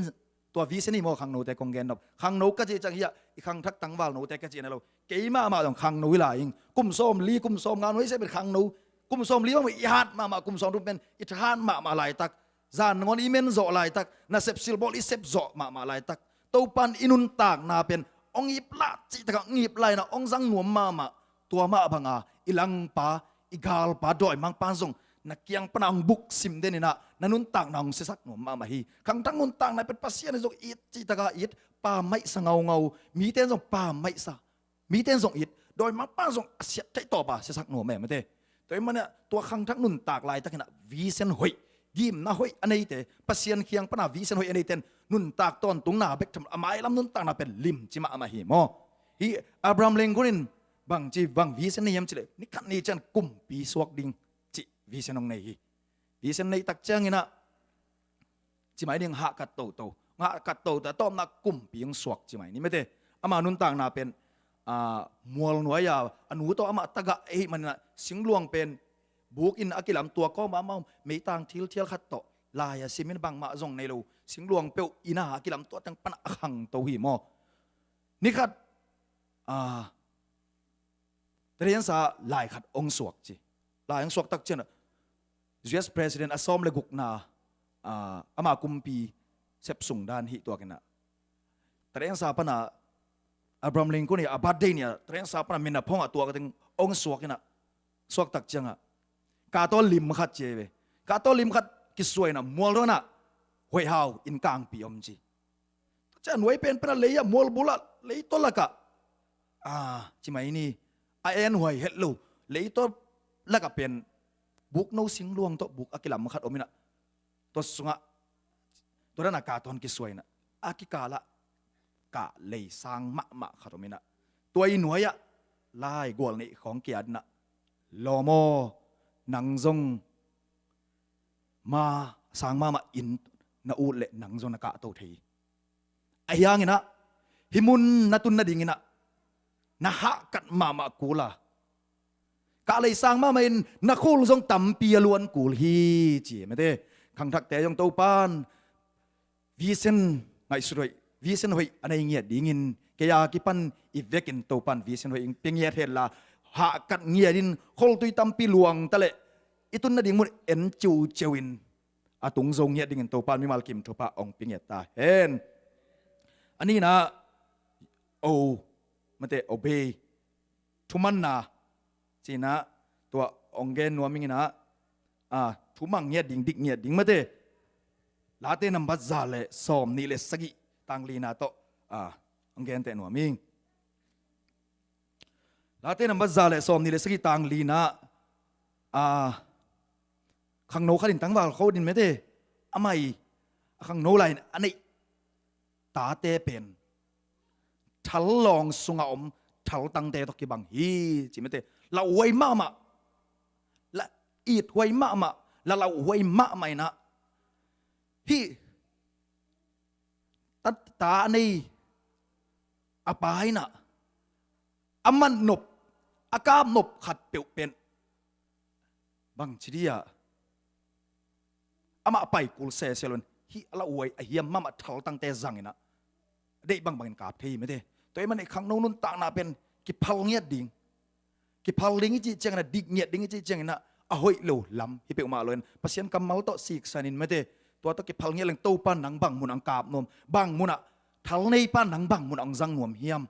Speaker 5: ตัววิเซนนี่มอขังโนแต่กงเกนดอกขังโนก็จะจังเฮียอีขังทักตังวาลโนแต่ก็จะเนี่ยเราเกี่ยมาต้องขังโนหลายยิงกุมส้มลีกุมส้มงานไว้ใช่เป็นขังโนกุมส้มลีว่าอีฮัดมากุมส้มรูปเป็นอิทานมาหลายตักจานงอนอีเมนโซหลายตักนาเซปซิลบอลอีเซปโซมาหลายตักตัวปันอินุนต่างนาเป็นองอีปลาจิตกงีบไหลนะองสังหนวมมาตัวมาบังอาอิลังปาอิกาลปาดอยมังปานซงนักยังปนังบุกซิมเดนินะนันุนต่างนองเสสักหนวมมาฮีขังทั้งนุนต่างในเป็นปัสเซียนซงอิดจิตกาอิดป่าไม่สงเงามีเต้นซงป่าไม่สะมีเต้นซงอิดโดยมังปานซงเสียใจต่อป่าเสสักหนวมแม่ไม่เต้ตัวมันเนี่ยตัวขังทั้งนุนตากลายตะกินะวีเซนหอยยิมนะหอยอันนี้เต้ปัสเซียนเคียงปนาวีเซนหอยอันนี้เต้นนุนตากตอนตุงนาเบกทำอามายลำนุนตากนาเป็นลิมจิมาอามาฮีโมฮีอับรามเลงกุนินบางจีบางวีเซนนี่ยมจิเลนี่ขันนี่จันกุมปีสวกดิงจิวีเซนองในฮี วิเศษในตักเจ้างี้นะจิไม่เดียงหักกัดโตโตหักกัดโตแต่ต้อมนักกุ่มปียงสวกจิไม่นี่ไม่เด้อามานุนต่างนาเป็นมัวหน่วยยาอนุตัวอามาตะกะมันนะสิงหลวงเป็นบุกอินอากิลำตัวก็มาไม่ต่างทิลเทียลขัดโตลายสิมินบางมาจงในรูสิงหลวงเปียวอินาอากิลำตัวตั้งปันขังตัวหิมอนี่ขัดเรียนสาลายขัดองสวกจีลายองสวกตักเจนUS President อสอมเลกุกนาอามากุมปีเสพสุงดานหิตัวกันนะแต่เรียนสาปนาอับรามลิงกุนี่อาบัดเดนี่แต่เรียนสาปนามินพ่องตัวกันถึงองสวกกันนะสวกตักเจงกาโตลิมขัดเจเวกาโตลิมขัดกิสวยนะมัวแล้วนะหวยหาวอินกลางปีอมจีจะหน่วยเป็นเป็นเลยมัวบุละเลยตัวละกะจิมาอินี่ไอเอ็นหวยเฮลโลเลยตัวละกะเป็นบุกโนสิงหลวงตัวบุกอากิลามขัดอมินะตัวสุงะตัวนั้นกาตอนกิสวยนะอากิกาละกะเลยสร้างมะขัดอมินะตัวอินหวยอะไล่กวลนี่ของเกียรตินะโลโมนังจงมาสร้างมาอินนาอูเละนังจงนักะโตทีไอ้ยังงี้นะหิมุนนาตุนนาดิ่งนะนะฮะกัดมากูละกะเลยสร้างมาเมนนักคูลทรงต่ำปีล้วนกูฮีจีไม่ได้ขังทักแต่ยังโตปานวิเซนไงสุดเลยวิเซนหอยอันไหนเงียดิ่งินเกียกิปันอีเวกินโตปานวิเซนหอยเปียงเงียเทลละหากัดเงียดินโคลตุยต่ำปีหลวงตะเละอิตุนนาดิ่งมุนเอ็นจูเจวินอาตุงทรงเงียดิ่งินโตปานมิมาลกิมทุปะองเปียงเงียตาเห็นอันนี้นะโอมันเตโอเบทุมันนาจีนะตัวองเกนนัวมิงนะทุมังเงียดิ่งดิกเงียดิ่งมาเตลาเตนัมบัดซาเลสอมนี่เลสกิตังลีนาโตองเกนเตนัวมิงลาเตนัมบัดซาเลสอมนี่เลสกิตังลีนาขังโนขัดินตังวาลเขาดินไม่เตอไม่ขังโนไลอันนี้ตาเตเป็นทัลลองสุงอมทัลตังเตตกิบังฮีจิไม่เตเราไว้มาละอีดไว้มาละเราไว้มาไม่นะพี่ตัดตาในอปายนะอามันนบอากาบนบขัดเปียวเป็นบังชิดียอามาไปกุลเซเซลนฮีเราไว้เฮียมมาทัลตังเตจังนะได้บางกาบที่ไม่ได้ตัวมันในครั้งโน้นต่างนาเป็นกิพัลเงียดดิ่งกิพัลลิงจีเจงนะดิกเงียดดิ่งจีเจงนะหอยโลลำฮิเปอมาเลยภาษากำมัลโตสิกสันินไม่ได้ตัวตะกิพัลเงียดเรื่องโตปันหนังบังมุนอังกาบนมบังมุนอะทัลในปันหนังบังมุนอังจังนวมเฮียม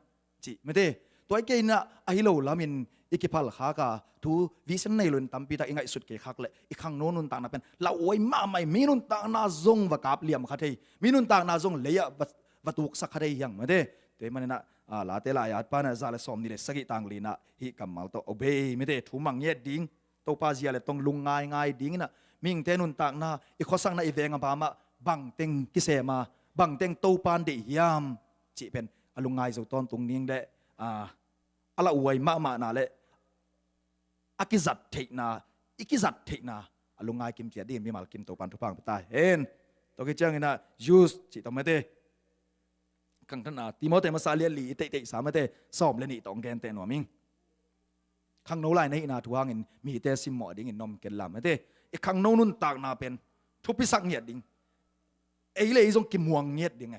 Speaker 5: จีไม่ได้ตัวไอ้เกย์นะฮิโลลามินอีกิพัลขากาทูวิสันในลุนตั้มปีตาอิงไอสุดเกย์คักเลยอีครั้งโน้นต่างนาเป็นเราไว้มาไม่มีนุนต่างนาจงวกาบเลียมขัดให้มีนุนต่างนาจงเลียวัตถุสักอะไรอย่างไม่ได้แต่มันนะลาเตลายาปานะซาเลสอมนี่เลสกิตังลีนะฮิกัมมัลโตโอเบไม่ได้ทุมังเย็ดดิ้งโตปาเซียเลตงลุงง่ายดิ้งนะมิงเตนุนต่างนาอีข้อสั่งนะอีเวงบามาบังเต็งกิเสมาบังเต็งโตปานเดียมจีเป็นอลุงง่ายสุดตอนตรงนี้เดอลาอวยมานาเลอากิจัดเทนาอิกิจัดเทนาอลุงง่ายกิมเกียดีมีมาลกิมโตปานทุพังตายเห็นตัวกิจงนะยูสจีตอมไม่ได้ขังท่านติโมเตมาซาเลียลีเตสามเตสอบเลนี่ตองแกนเตนวมิงขังโนไลในนาทวางเงินมีเตซิมหมอดิ้งนมเกนลามเตอีขังโนนุนตากนาเป็นทุบพิสักเงียดดิ้งเอเลยจงกิมห่วงเงียดดิ้งไง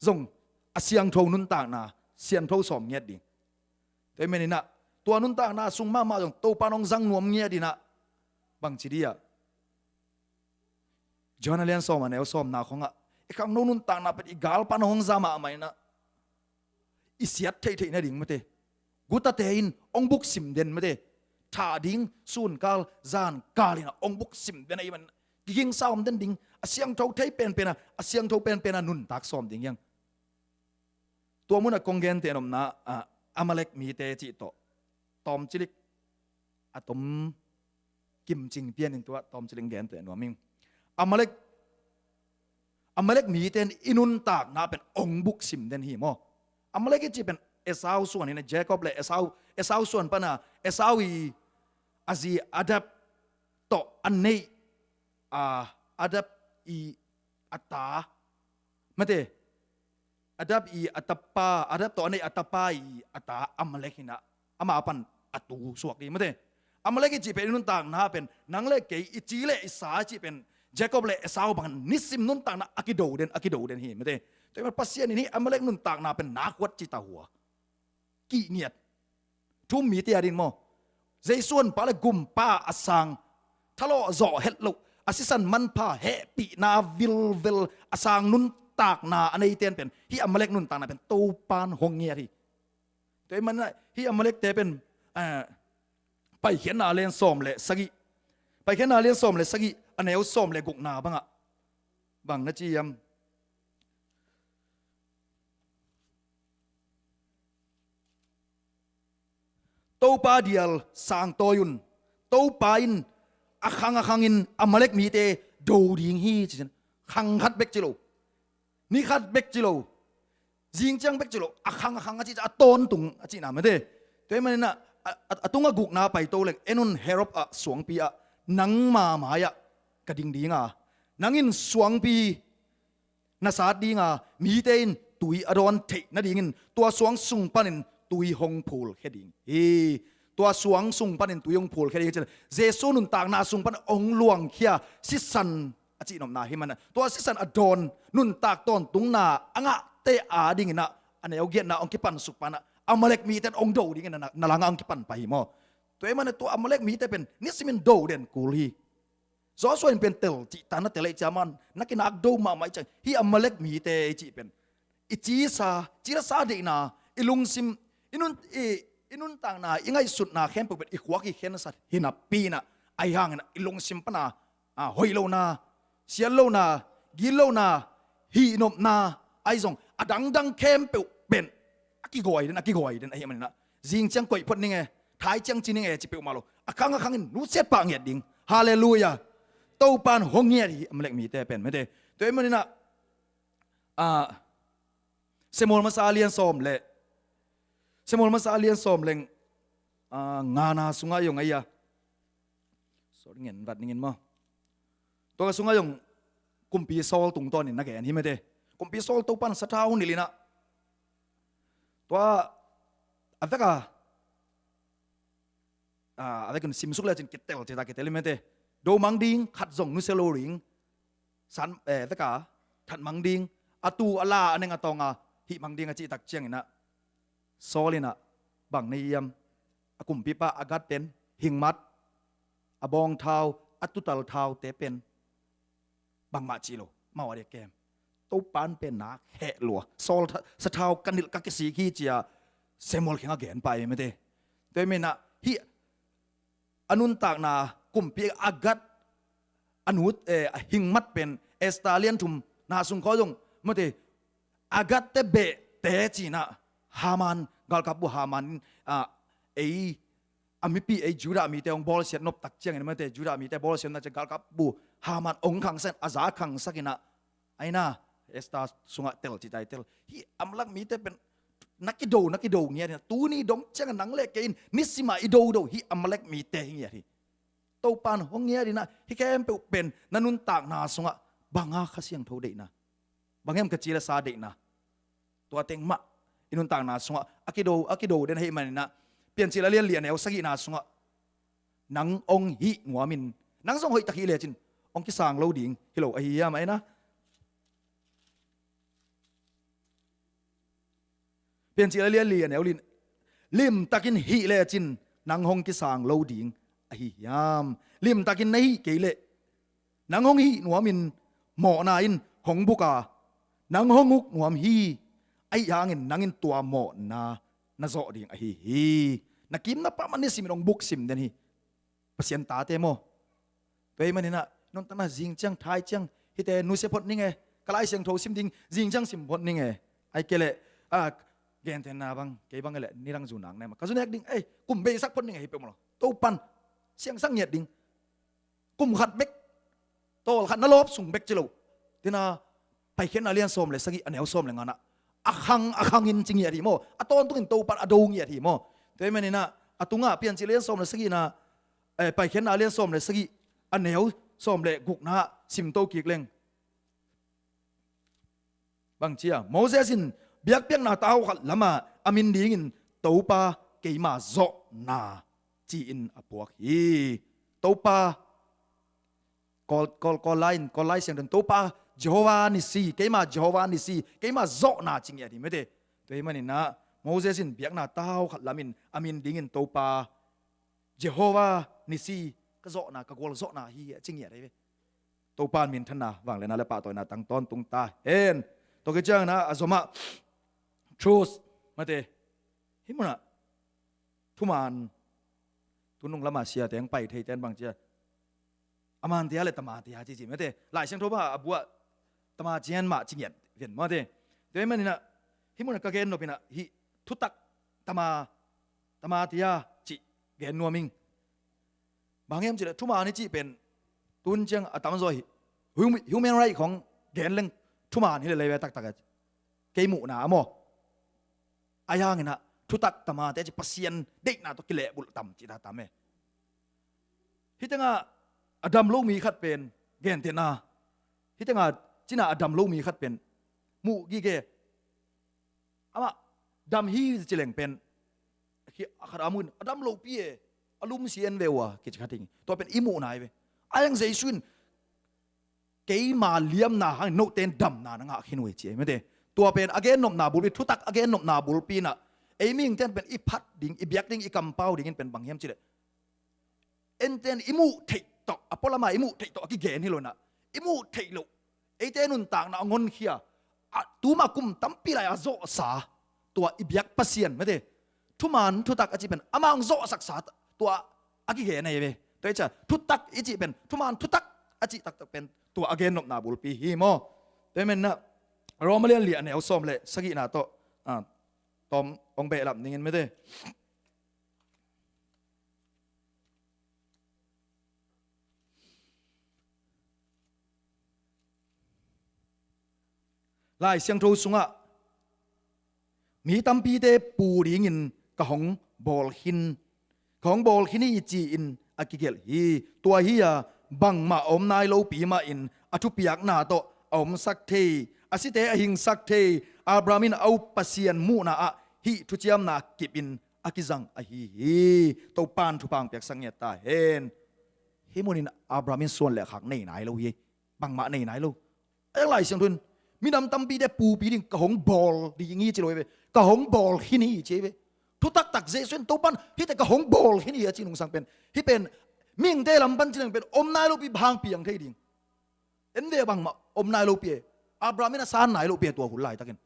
Speaker 5: จงเสียงโทนุนตากนาเสียงโทสอบเงียดดิ้งแต่เมื่อนี่นะตัวนุนตากนาสุงมาจงโตปานองจังนวมเงียดดิ้งนะบางทีเดียจอนาเลียนสอบมาแนวสอบนาของอีกครั้งโน้นต่างนาเป็นอีกาลปานห้องจามาไม่นะอิเสียดเทนะดิ่งไม่เตกุตาเตอินองบุกสิมเดนไม่เตท่าดิ่งซูนกาลจานกาลินะองบุกสิมเดนไอ้มันยิงซ้อมเดนดิ่งเสียงเท่าเทเป็นนะเสียงเท่าเป็นนุนตักซ้อมดิ่งยังตัวมุนกงเกนเตนอมนะอามาเล็กมีเตจิโตตอมจิลิกอะตอมกิมจิงเปียนตัวตอมจิลิงเกนเตนวมิงอามาเล็กมีเตนอินุนตากนาเป็นองบุกสิมเดนฮีโมอามาเล็กจีเป็นเอสาวส่วนนี่นะเจคอบเลยเอสาวส่วนปะนะเอสาวีอาซีอาดับโตอันนี้ adap i ata mate adap i atapa adap to anei atapa i ata amalek hina ama apan atu suak di mate amalek ji pen nun tang na pen nang le ke i chi le isa chi pen Jacob le Esau bang nisim nun tang na akido den hi mate to man pasien ini amalek nun tang na pen na kwat chi ta hua ki niat thum mi ti adin mo Jason pala gum pa asang thalo zo het lo asisan man pa he pi na vil asang nun tak na anei ten pen hi amalek nun tang na pen to pan hongia hi to man hi amalek te penไปเขียนนาเลียนส้มเลยสักไปเขียนนาเลียนส้มเลยสักอันไหนเอาส้มเลยกุกนาบ้างอะบางนะจียมโตปาเดียลสางโตยุนโตปาอินอัคังอินอเมเล็กมีเตดูดิ่งฮีจินคังคัดเบกจิโลนี่คัดเบกจิโลจิงจังเบกจิโลอัคังอาจิจะต้นตุงอาจินาไม่ได้ตัวมันน่ะตุงกุกนาไปโตเล็กเอ็นุนเฮรบสวงปีนังมาหมายกระดิ่งดีงานังอินสวงปีนาซาดีงามีเตนตุยอรอนเทนดิ่งอินตัวสวงสุงปันินตุยฮงพูลแค่ดิ่งตัวสวงสุงปันินตุยฮงพูลแค่ดิ่งเจสุนุนต่างนาสุงปันองหลวงเขียสิสันอจินอมนาหิมันตัวสิสันอดอนนุนตากตอนตุงนาอ่ะเตอาดิ่งนะอันนี้เอาเกียรนาองคิปันสุกปันอามาเล็กมีแต่องโดดิ่งนะนาลางอังคิปันไปมอตัวมันตัวอามาเล็กมีแต่เป็นนิสมินโดเด่นกูลีซอส่วนเป็นเตลจิตานะเตลจามันนักกินอักโดมาไม่ใช่ฮีอามาเล็กมีแต่จิเป็นอิจีซาเดนาอิลุงซิมอินุนต่างนายังไงสุดนาเข้มเป็นอีกหัวกี่เข้มสัตหินับปีนะไอห่างนะอิลุงซิมปนาหอยโลนาเสียโลนากิโลนาฮีนบนาไอซงอดังเข้มเป็นอากิโกยเดนไอเหี้ยมันนะจิงจังก่อยพดนี่ไงท้ายจังจีนี่ไงจิเปอมาโลคังนู้เสียปางเงียดดิ่งฮาเลลูยาโตปานหงเงียดีมันเล็กมีแต่เป็นไม่ได้ตัวมันนี่นะเซมอลมาซาเลียนซอมเล็งงานาสุงายงไอ้ยาสอดเงินวัดเงินมั้งตัวสุงายงกุมปีโซลตุงตอนนี่นักแก่นี่ไม่ได้กุมปีโซลตัวปันสะท้าวนี่เลยนะตัวอะไรกันอะไรกันซิมสุกเลยจนเกตเตลเลยไม่ได้โดมังดิงขัดส่งนุเซโลริงสันตะกาถัดมังดิงอตูอลาอันนึงอตองหิมังดิงอจิตักเจียงนะโซลินะบังในยมกุมปิปะอากัดเป็นหิงมัดอบองเท้าอตุตัลเท้าเตเป็นบังมาจิโลมาว่าเด็กแกมตูปานเป็นนักแห่หลัวโซลสะเท้ากันนิลกักสีขี้เจียเซมอลเข่งแกนไปไม่ได้โดยไม่นะฮิอนุนตากนากุมปีอากัดอนุหิงมัดเป็นเอสตาเลียนทุมนาสุงขอยงมื่อเดอากัดเตเบเตจีนะฮามันกอลกับบุฮามันอามิปีจูดามีแต่องบอลเสียนบตักเจียงเมื่อเดจูดามีแต่บอลเสียนน่าจะกอลกับบุฮามันองขังเส้นอาซาขังสักินะไอ้น่าเอสตาสุงะเตลจิตใจเตลฮีอัมลักมีแต่เป็นนักกิโดเงี้ยเนี่ยตูนี่ดงเจ้าหนังเล็กกินนิสิมาอิโดฮีอัมลักมีแต่เงี้ยที่โตปานหงเงี้ยดีนะที่แกมเป็นนันุนตากนาสงะบางอาขเสียงเท่าเด็กนะบางแห่งกระจีละซาเด็กนะตัวเต็งมะอินุนตากนาสงะอากิโดเดนให้มันนะเปลี่ยนจีละเลียนแนวสกินาสงะนังองหิหัวมินนังสงหอยตะกี้เลยจินองกิสางโลดิ่งฮิโลไอ้ยาไหมนะเปลี่ยนจีละเลียนแนวลิมตะกินหิเลยจินนังหงกิสางโลดิ่งไอ้ยามลิมตะกินในเกลเลนังหงฮีหนัวมินหมอนาอินหงบุกานังหงงุกหนัวมฮีไอ้ยางอินนังอินตัวหมอนาโซดิ่งไอ้ฮีนักกิมนับปะมันนี่สิมนองบุกสิมเดนี่เปอร์เซ็นต์ตาเตโมตัวมันนี่นะนนตั้งน่ะจิงจังไทยจังฮิเตนุเสพดนี่ไงกลายเสียงโทสิมดิ่งจิงจังสิมพดนี่ไงไอ้เกลเลเกนเทนนาบังเกบังเกลเลนี่รังจูนังเนี่ยมาก็สุนัขดิ่งกุมเบสักพดนี่ไงฮิเปมอโตปันเสียงสังเงียดดิ่งกุมขัดเบกโตขัดนรบสุ่งเบกจิโลทีน่าไปเขียนอาเลียนส้มเลยสักอีอันเอวส้มเลยงั้นนะอักขังอินจริงเงียดทีโมอัตอนตุกินโตปันอโดเงียดทีโมแต่ไม่นี่นะอัตุงะเปลี่ยนจิเลียนส้มเลยสักอีนะไปเขียนอาเลียนส้มเลยสักอีอันเอว ส้มเละกุกนะสิมโตกิกเลงบางเชียโมเสสินเบียกเปียกนาตาวขัดละมาอามินดีงินโตปาเกยมาโซนาจีอินอปวกฮีโตปากอไลเสียงดังโตปาเจโฮวานิซีเกยมาเจโฮวานิซีเกยมาโซนาจริงอย่างนี้ไม่ได้ตัวมันนี่นะโมเสสินเบียกนาตาวขัดละมินอามินดีงินโตปาเจโฮวานิซีก็โซนากกอลโซนาฮีจริงอย่างไรโตปานมินทนาวางเลยนะและป่าตัวนาตั้งต้นตุงตาเห็นตัวกิจงนะอาสมะ truth มาเตฮิมุนะทุมานตุนุงละมาเสียแต่งไปเทเจนบางเจียอามันเดียเลยตมาเดียจริงๆมาเตหลายเสียงโทบ้าบัวตมาเจียนมาจริงอย่างเห็นมาเตเดี๋ยวมันนี่นะฮิมุนะกะเกนโนปินะฮิทุตักตมาเดียจิเกนนัวมิงบางอย่างจีเลยทุมานี่จีเป็นตุนเจียงตามซอยhuman right ของเกนเรื่องทุมานี่เลยตักเกยหมูหนาโมอายังนะทุตักตมาแต่จะพัศยันเด็กนาตัวกิเลบุลตัมจิตาตามฮิตงาอดัมโลกมีขัดเป็นเกนเทนาฮิตงาจินาอดัมโลกมีขัดเป็นมูกีเกอามาดัมฮีจิเลงเป็นขัดอามุนอดัมโลกพี่อารมณ์เสียนเววะกิจขัดทิ้งตัวเป็นอิมูนายเวอายังใจซุนเกยมาเลียมนาหังโนเตนดัมนาหงาขินเวจีไม่ได้ตัวเป็นอเกนนบนาบุลปีทุตักอเกนนบนาบุลปีน่ะไอ้มิงเต้นเป็นอีพัดดิ่งอีเบียกดิ่งอีกำเป้าดิ่งเป็นบางเฮียมจีเลยเอ็นเต้นอิมูเทตอพอละมาอิมูเทตอกิเกนนี่เลยนะอิมูเทโลไอ้เต้นุนต่างน่ะงอนเขียตัวมากุมตั้มปีไรอาโซสาตัวอีเบียกปัสเซียนไม่ได้ทุมันทุตักอจิเป็นอามังโซสักษาตัวอากิเกนไอ้เว้ยตัวจะทุตักอจิเป็นทุมันทุตักอจิตักเป็นตัวอเกนนบนาบุลปีฮีโมแต่มันน่ะเรามาเรียนเหรียญเนี่ยเอาส้มเลยสกินาโตตอมองเบลับนี่เงินไม่ได้ลายเสียงโทสุงะมีตั้มปีเตปูดีเงินกะหงบอลหินของบอลหินนี่จีอินอากิเกลฮีตัวฮียบังมาอมนายโลปีมาอินอทุปิยักนาโตอมสักเทอาศิเตอหิงสักเทอับรามินเอาปัสยันมูนาอะฮิทุจยามนากิบินอากิจังอะฮีตัวปานทุปังเปียกสังเงตาเห็นฮิมุนินอับรามินส่วนแหลกหักในไหนเราเยบังมาในไหนเราอะไรเสียงทุนมีนำตั้มปีได้ปูปีดิ่งกะหงบอลดีอย่างงี้จีเลยเว้ยกะหงบอลฮินี่เจ๊เว้ยทุตักตักเจส่วนตัวปันฮิแต่กะหงบอลฮินี่จีนุงสังเป็นฮิเป็นมิ่งเตลำปันจีนึงเป็นอมนายโลปีบางปีอย่างเท่ดิ่งเอ็นเดบังมาอมนายโลปีอับรามินสานไหนโลเปียตัวหุ่นไหลตะกิน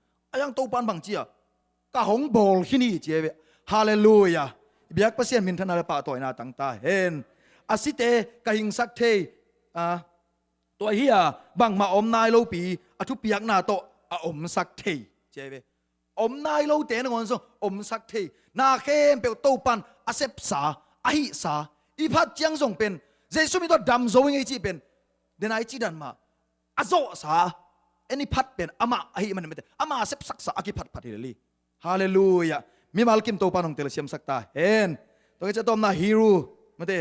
Speaker 5: ยังตัวปันบางเจียกะหงบอลที่นี่เจียเวฮาเลลูยาเบียกเปอร์เซ็นต์มินทนาเลปะตัวนาตั้งตาเห็นอาศิเตกะหิงสักเทตัวเฮียบังมาอมนายโลปีอทุปียักนาโตอมสักเทเจียเวอมนายโลเตนงอนซอมสักเทนาเข้มเปลตัวปันอาเซปสาอาหิสาอีพัดจังส่งเป็นเจสุมิตัวดำโซวิงไอจีเป็นเดนไอจีดันมาอาโซสาเอ็นี่พัดเป็นอามาไอ้มันไม่ได้อามาเสพสักษาอากิพัดพัดเลยลี่ฮาเลลูยามีมาลกิมโตปานองเตลเซียมสักตาเห็นตัวจะต้มนาฮีโร่ไม่ได้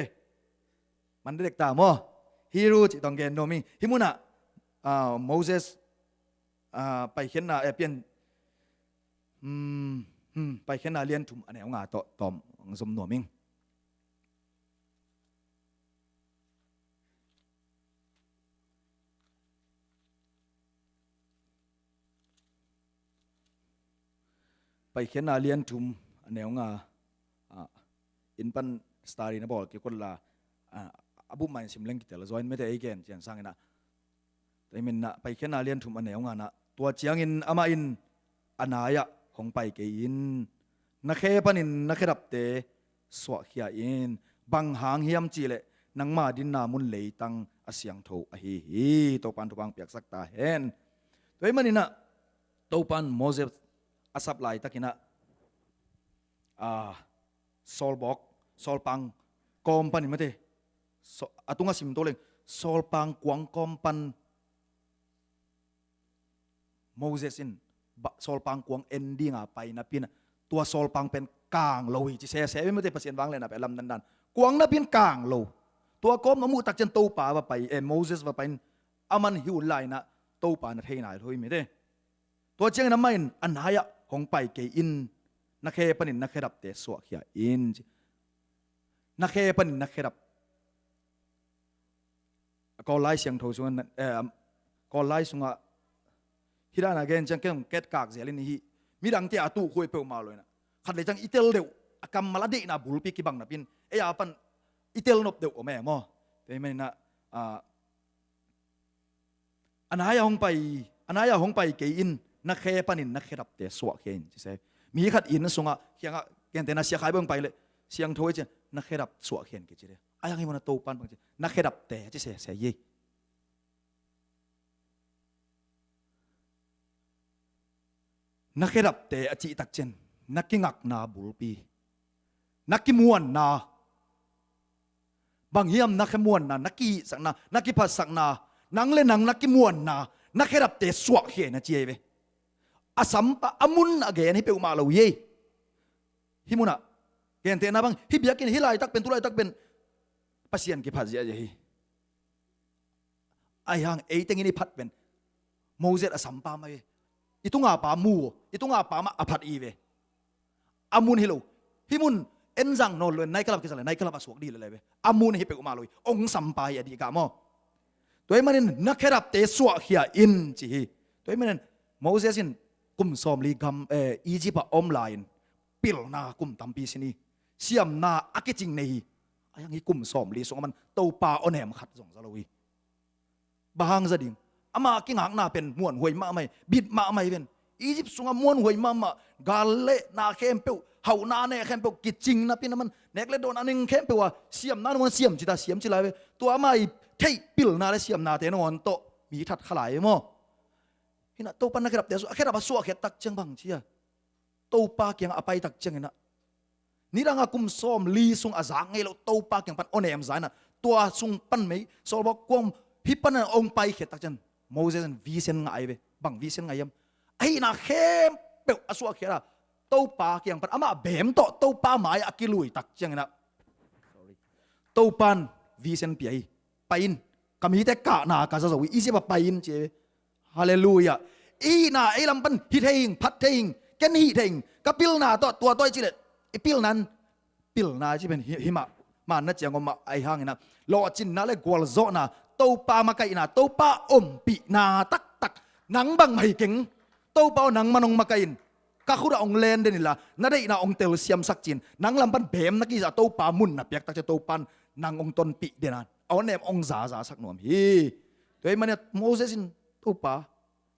Speaker 5: มันเด็กตามอฮีโร่จิตองเกนโนมิฮิมุนะโมเสสไปเขียนนาเปียนไปเขียนนาเรียนถุมอันไหนงาตอมสมหนัวมิงไปเขียนนาเรียนทุมแนวงาอินปันสตารีนะบอกเกี่ยวกับละอบุมันสิมเล่งกิจละจอยไม่ได้ไอเกนเจียงสร้างนะแต่มินนะไปเขียนนาเรียนทุมแนวงานะตัวเจียงอินอามาอินอนายะของไปเกยินนักเคปันินนักดับเตสวะเขียอินบังหางเฮียมจีเลนังมาดินนามุนเลยตังอาเสียงโถอฮีฮีตัวปันทุบังเปียกสักตาเห็นตัวมันนี่นะตัวปันโมเสสอาศับไหลตะกินะโซลบอกโซลปังกอมปันนี่มั้ยเตอาตุงอาสิมตัวเล็งโซลปังกวางกอมปันโมเสสินโซลปังกวางเอ็นดิ้งอ่ะไปนะพี่นะตัวโซลปังเป็นกลางโลหิตเสียไม่ได้เปอร์เซ็นต์วางเลยนะไปลำดันกวางนะพี่กลางโล ตัวก้มน้ำมูตักจันตัวป่าว่าไปโมเสสว่าไปอามันหิวไลนะตัวป่านะเทนายถอยไม่ได้ตัวเจ้าน้ำมันอันหายหงไปเกอินนักเฮปนินนักเฮดับเตสวกเฮียอินนักเฮปนินนักเฮดับก็ไล่เสียงโทรส่วนก็ไล่ส่งฮิดานาเกนจังเกมเกตกากเสียลินี่มีดังที่อาตูคุยเปล่ามาเลยนะขัดเลยจังอิเตลเดียวกำมาละเดนะบุลปีกิบังนะพินปันอิเตลนบเดียวแม่มอแต่ไม่นะอันหายหงไปเกอินนักเฮปนินนักเฮดับเตสวกเฮนจิเซมีขัดอินส่งเฮียงเกนเตนะเสียขายเบิ่งไปเลยเสียงโทรเจนักเฮดับสวกเฮนกิจิเดยังให้มันโตปันบางทีนักเฮดับเตจิเสียยี่นักเฮดับเตอจิตักเจนนักกิงักนาบุลปีนักกิมวนนาบางเฮียมนักขมวนนานักกิสักนานักกิพัสสักนานังเลนังนักกิมวนนานักเฮดับเตสวกเฮนะเจียเวอาสัมปะอามุนอเกนให้เปอุมาเราเย่ฮิมุนะเกนเตนะบางฮิบยากินฮิไลตักเป็นตุไลตักเป็นปัสยันกิพัสเยฮีไอ้ยังเอติงินี่พัดเป็นโมเสสอาสัมปะมาเitu ngapa mu itu ngapa ma apat iwe amun hilo himun enzang no lo nai kalap kisale nai kalap aswak di lelewe amun hi pe umaloi ong sampai adi ka mo toy manin nakherap te suwa khia in chi hi toy manin moses in kum som li gam egypt online pil na kum tampi sini siam na akiching nei ayang hi kum som li song man to pa onem khat jong zalawi bahang zading ama kingak na pen muan hoi ma mai bit ma mai pen Egypt sunga muan hoi ma ma galle na kempeu hau na ne kempeu kiching na pin man nekle don aning kempeu wa siam na mon siam chita siam chilai ve to amai thei pil na le siam na te no on to mi that khalai mo hina to pan na kerap te so akera ba so akhet tak chang bang chia to pa kyang apai tak chang na niranga kum som li sung azang ngelo to pa kyang pan onem zaina to sung pan mei so ba kom hipan ong pai khet tak chan Moses and vision ngai be bang vision ngai yam ai na khem pe aswa khera to pa kyang pan ama bem to pa mai akilui tak chang na sorry to pan vision pi ai pain kami te ka na ka sa wi isi ba pain che hallelujah i na ai lam pan hi theing phat theing ken hi theing ka pil na to tua toi chi le i pil na chi ben hi ma man na chang ma ai hang na lo chin na le gwal zo na to pa ma kai na to pa pi na tak nang bang mai keng to pa nang manong makain ka khura ong len den la na dei na ong tel siam sak chin nang lam pan bem na ki za to pa mun na pek tak to pan nang ong ton pi denan on nem ong za sak nom hi toy man Moses in to pa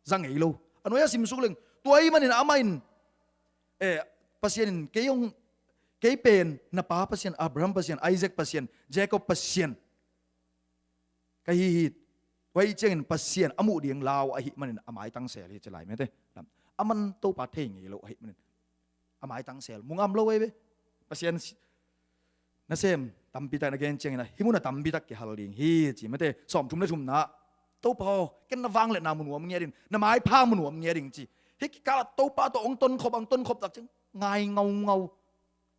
Speaker 5: zang ei lo ano ya sim suling toy man in amain pasien kayong kay pen na pa pasien Abraham pasien Isaac pasien Jacob pasien kahit wai cheng pasien amu dieng law ahi manin amai tang sel hi chalai mete aman to pa theng hi lo ahi manin amai tang sel mungam lo we pasien na sem tampi ta na gen cheng na himuna tambi tak ki haling hi chi mete som thum le thum na to pa ken na wang le na mun wam nge din na mai pa mun wam nge ding chi hi ki kala to pa to ong ton khop ang ton khop tak cheng ngai ngau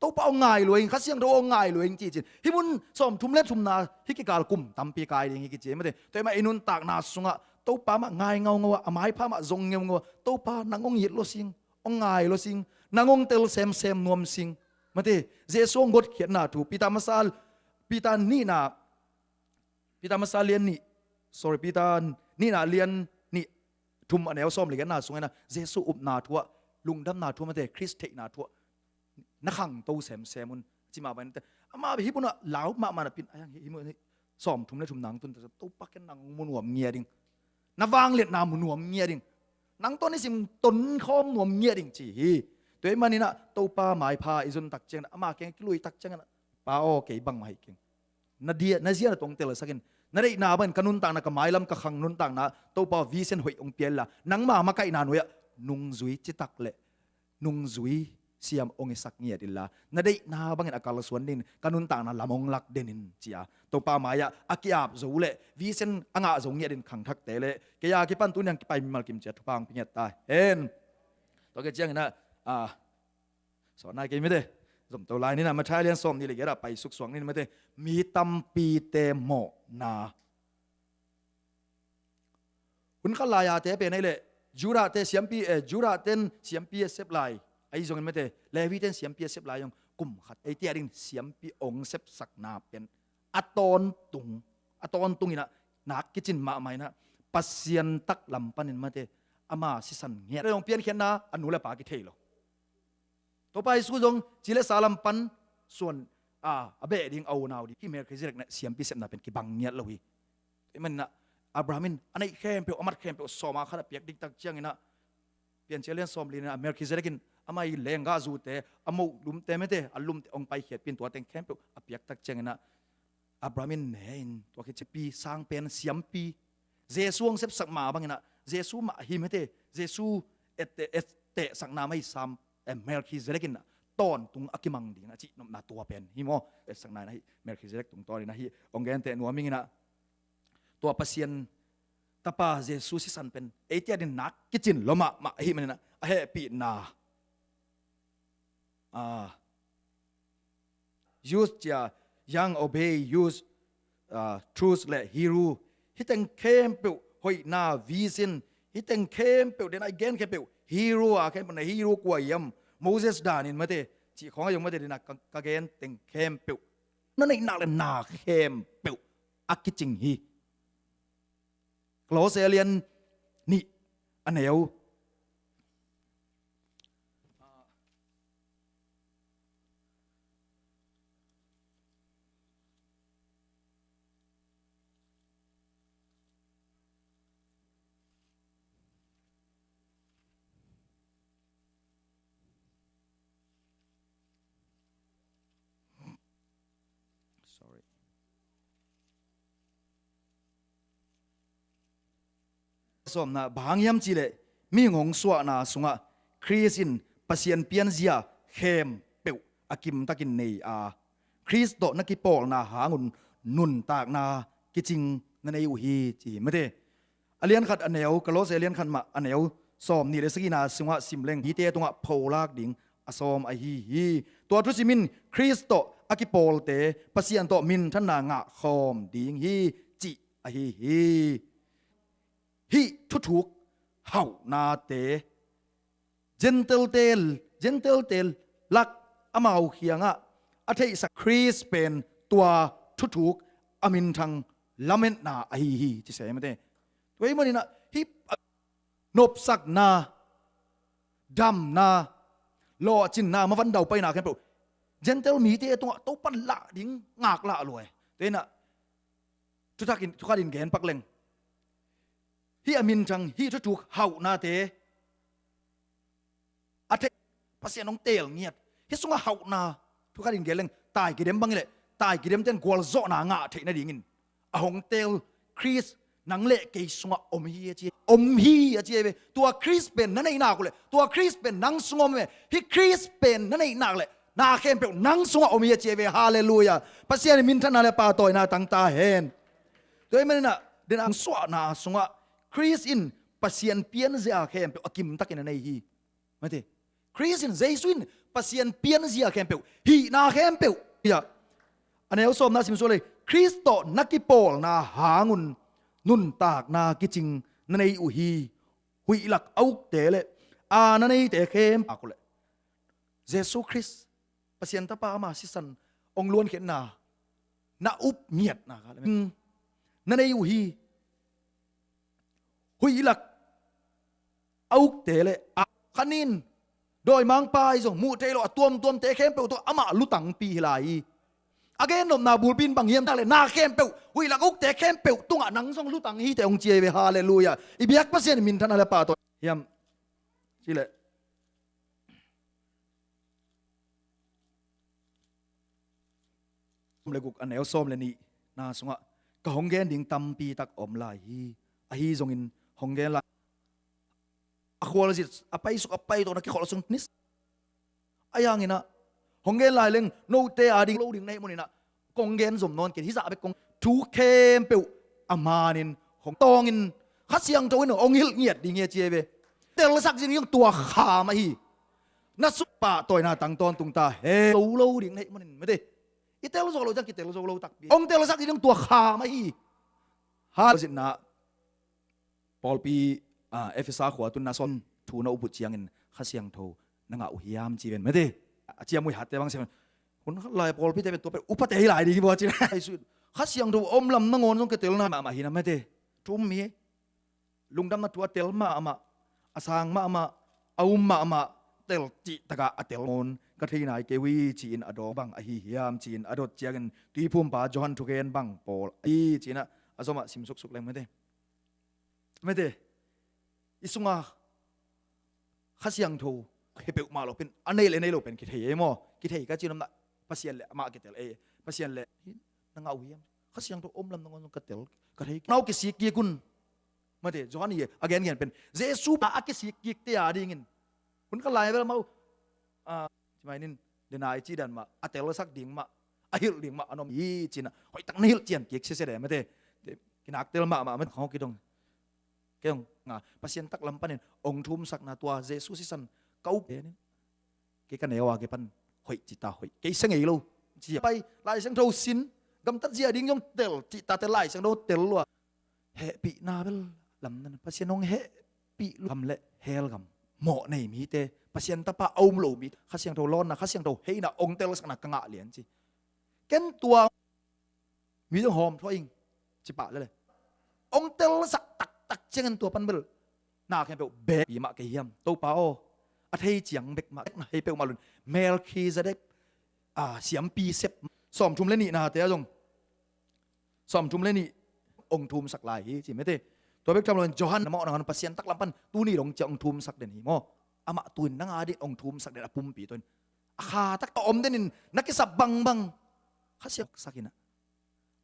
Speaker 5: to pa ong ngai loi kha siang do ong ngai loi chi chi hi mun som thum le thum na hi ki kal kum tampi kai ding hi ki chi mate toy ma inun tak na sunga to pa ma ngai ngau ngau amai pa ma zong ngeu ngau to pa nangong yit lo sing ong ngai lo sing nangong tel sem nuam sing mate je song got khiat na thu pita masal lian ni sorry pita ni na lian ni thum anel som le na sunga na je su up na thua lungdam na thua mate christ thei na thuaนักขังโตเสมมุนจิมาวันแต่อามาฮิบุนะลาวมานะปินยังฮิมุนสอมทุ่มเลยทุ่มหนังตุนแต่โตปักกันหนังมุนหัวเงียดิงนาวางเลียดนามุนหัวเงียดิงหนังต้นนี้สิมต้นข้อมหัวเงียดิงจีตัวมันนี่นะโตป้าหมายพาอิจุนตักเจงอามาเก่งกิลุยตักเจงนะป้าโอเกยบังมาเก่งนาเดียนะตรงเตลสักินนาได้นาบันกันุนต่างนะกับหมายลำกับขังนุนต่างนะโตป้าวิเซนหอยองเปียละหนังมาไก่นาหน่วยนุงซุยจิตักเละนุงซุยsiam ong isak ngia dilla na dei na bangin akal suan din kanun ta na lamong lak denin chia to pa maya akiap zole visen anga zo ngia din khang thak tele ke ya ki pan tu nyang ki pai mal kim che thupang pinget ta hen to ke chiang na so na ke mi de สมตัวลายนี่นะมาใช้เรียนส้มนี่เลยก็ไปสุกสวงนี่มาเตมีตัมปีเตโมนาคุณข้าลายาเตเป็นไงเลยจูราเตเสียมปีจูราเตนเสียมปีเซฟลายไอ้ตรงนี้มาเตเลวีเตนเสียมปีเซฟลายยงกุมขัดไอ้เตียดิงเสียมปีองเซฟสักนาเป็นอตอนตุงนี่นะนักกิจินมาไม่นะปัสยันตักลำปันินมาเตอามาสิสันเงียเรื่องเปลี่ยนเขียนนะอนุเลปากิเทโลต่อไปสู้จงจิเลสาลัมปันส่วนเบดิงเอานาวดิพี่เมร์คริสเรกเนี่ยเสียมปีเซฟนาเป็นกิบังเงียเลยมันนะอับรามินอันนี้เข้มเปียวอามัดเข้มเปียวสอมาขนาดเปียกดิกตักเจียงนะเปลี่ยนเชลียนสอมลีนะเมร์คริสเรกินอามาอีเลงกาจูเตอามูลุมเตไม่เตอลุมองไปเขียดเป็นตัวเต็งเข้มเปียวเปียกตักเจียงนะอับรามินเห็นตัวคิดจะปีสร้างเป็นเสียมปีเจสูงเซฟสักมาบางนะเจสูมาหิมเตเจสูเอเตสักนาไม่ซ้ำเมร์คริสเรกินนะตอนตุงอากิมังดีนะจินนาตัวเป็นหิมอสักนานะฮิเมร์คริสเรกตุงตอนนี้นะฮิองเกนเตนัวมิงนะตัวปัสยันตาปาเจสุสิสันเป็นเอเตียดินนักกิจินลมาฮิมันนะเฮปีนาuse จะ young obey use truth และ hero ฮิตังเข้มเปียวหอยนาวิสินฮิตังเข้มเปียวเดนไอเกนเข้มเปียว hero เข้มเป็น hero กว่ายังโมเสสดานินมาเตจีของยังมาเตดินักกะเกนเต็งเข้มเปียวนั่นไอ้นักเลยนาเข้มเปียวอักกิจิงฮีกลอเซเลียนนี่อันเดียวสมนะบางยามจีเลมีงงสวนาสุงะคริสตินปัสยันเปียนเซียเข้มเปียวอากิมตะกินเนยคริสโตนักกิปอลนาหางุนนุนตากนากิจิงนันเอวฮีจีไม่ได้อเลียนขัดอันเนวกะโลเซเลียนขัดมาอันเนวสอมนี่เลยสกินาสุงะซิมเลงฮีเตตงะโพลากดิ่งอสอมไอฮีตัวทุสิมินคริสโตอากิปอลเตปัสยันโตมินท่านนางะคอมดิ่งฮีจิไอฮีฮิทุกเฮานาเตเจนเทลเตลลักอามาเขียงอ่ะอาเทสักคริสเป็นตัวทุกอามินทังลาเมนนาไอฮีจะเสียมั้ยเต้ตัวไอ้มันนี่นะฮินบสักนาดำนาลอจินนามาวันเดาไปนาแค่เปล่าเจนเทลมีเตตัวโตปันละดิ้งงากละรวยเต้น่ะทุกท่านเห็นปักเล็งฮีอามินจังฮีทุกเฮานาเตอาเทภาษาน้องเตลเงียดฮิสุงเฮานาทุกคนเกลงตายกิเดมบังเลยตายกิเดมเต้นกวลโซนางะเทนดิ่งินอาหงเตลคริสนังเละเกยสุงอมฮีเจเวตัวคริสเป็นนั่นเองนากูเลยตัวคริสเป็นนังสุงอมเวฮิคริสเป็นนั่นเองนาเลยนาเข้มเป็นนังสุงอมฮีเจเวฮาเลลูยาภาษามินทันนาเลปาตอยนาตั้งตาเห็นตัวมันน่ะเดินอังสวนาสุงะคริสอินปัสยันเปียนเสียเข้มเป็นอากิมตักในฮีไม่ได้คริสอินเจสุนปัสยันเปียนเสียเข้มเป็นฮีนาเข้มเป็นอย่าอันนี้เอาสมนาสิมสุเลยคริสโตนักกิปอลนาหางุนนุนตากนากิจิงนั่นเองอุฮีหุยหลักเอาเตะเลยนั่นเองเตะเข้มอากุเลยเยซูคริสปัสยันตาปามาสิสันองล้วนเขียนนาอุบเงียดนะครับนั่นเองอุฮีหุยหลักเอาเตะเลยขันินโดยมังปายส่งมูเทโลตัวเตะเข้มเปตัวอามาลุตังปีไหลอาเกนนมนาบูลบินบางเยี่ยมได้เลยนาเข้มเปหุยหลักอุกเตะเข้มเปตุงนังส่งลุตังฮีเตองเจเวฮาเลลูยาอีเบียกภาษามินทันอะไรป่าตัวเยี่ยมสิเลยเลยกุกอันเอลส้มเลยนี่นาสงะก็หงเกนดิ่งตัมปีตักอมลายฮีทรงอินหงเกนละอควาลสิapa isuk apa itu nak kalau langsung nis ayang ina honggen lai leng no te ading lo ding nei mon ina konggen som non ken hisa be kong tu kem pe amanin hong tongin khasiang to ino ongil ngiat ding ye chebe tel sak jing yung tua kha ma hi na su pa toy na tang ton tung ta he lo ding nei manin me de itel zo lo jak itel zo lo tak bi ong tel sak ding tua kha ma hi ha sin na Paul pi efesa khwa tun na son thu na upu chiang in khasiang tho nanga u hiam chi ben me de chiam mui hat te bang se hun lai Paul pi te ben to pe upa te hi lai di ki bo chi ai su khasiang tho om lam na ngon jong ke tel na ma hi na me de tum mi lungdam na tua tel ma ama asang ma ama aum ma ama tel chi taka atel mon ka thei nai ke wi chin ado bang a hi hiam chin adot chiang tui phum pa John thuken bang Paul i china azoma sim suk suk leng me de isunga khasiang tho hepe ma lo pen anei le nei lo pen ki thei mo ki thei ka chinam na pasien le ma ke tel e pasien le nanga u hiam khasiang tho om lam ngon ka tel ka thei nau ki si ki kun ma de John ni again gen pen jesu ba a ki si ki te a ding in kun ka lai vel mau mai nin de nai chi dan ma atel sak ding ma a hil ding ma anom yi china hoi tak nil chian ki se de ma de kinak tel ma ma ho ki dong keng nga pasien tak lam panin ong thum sak na tua jesu si san kau ke ka newa ke pan hoi chi ta hoi ke seng ei lo chi pai lai sang tho sin gam tat jia ding yong tel chi ta te lai sang do tel lo he pi na bel lam nan pasien ong he pi lam le hel gam mo nei mi te pasien ta pa om lo mi khasiang tho lon na khasiang tho hei na ong tel sak na ka nga lian chi ken tua mi dong hom tho ing chi pa le ong tel sak tak tak chengan tua pan bel na ke be bi ma ke hiam to pa o a thei chiang bek ma na hei pe ma lun Melchizedek siam pi sep som thum le ni na te jong som thum le ni ong thum sak lai hi chi me teตัวเบกจำลองจอห์นมอนังpasien tak lampan tu ni dong jang thum sak den hi mo ama tuin nang adi ong thum sak den apum pi ton akha tak to om denin nakisab bang bang khasiak sakina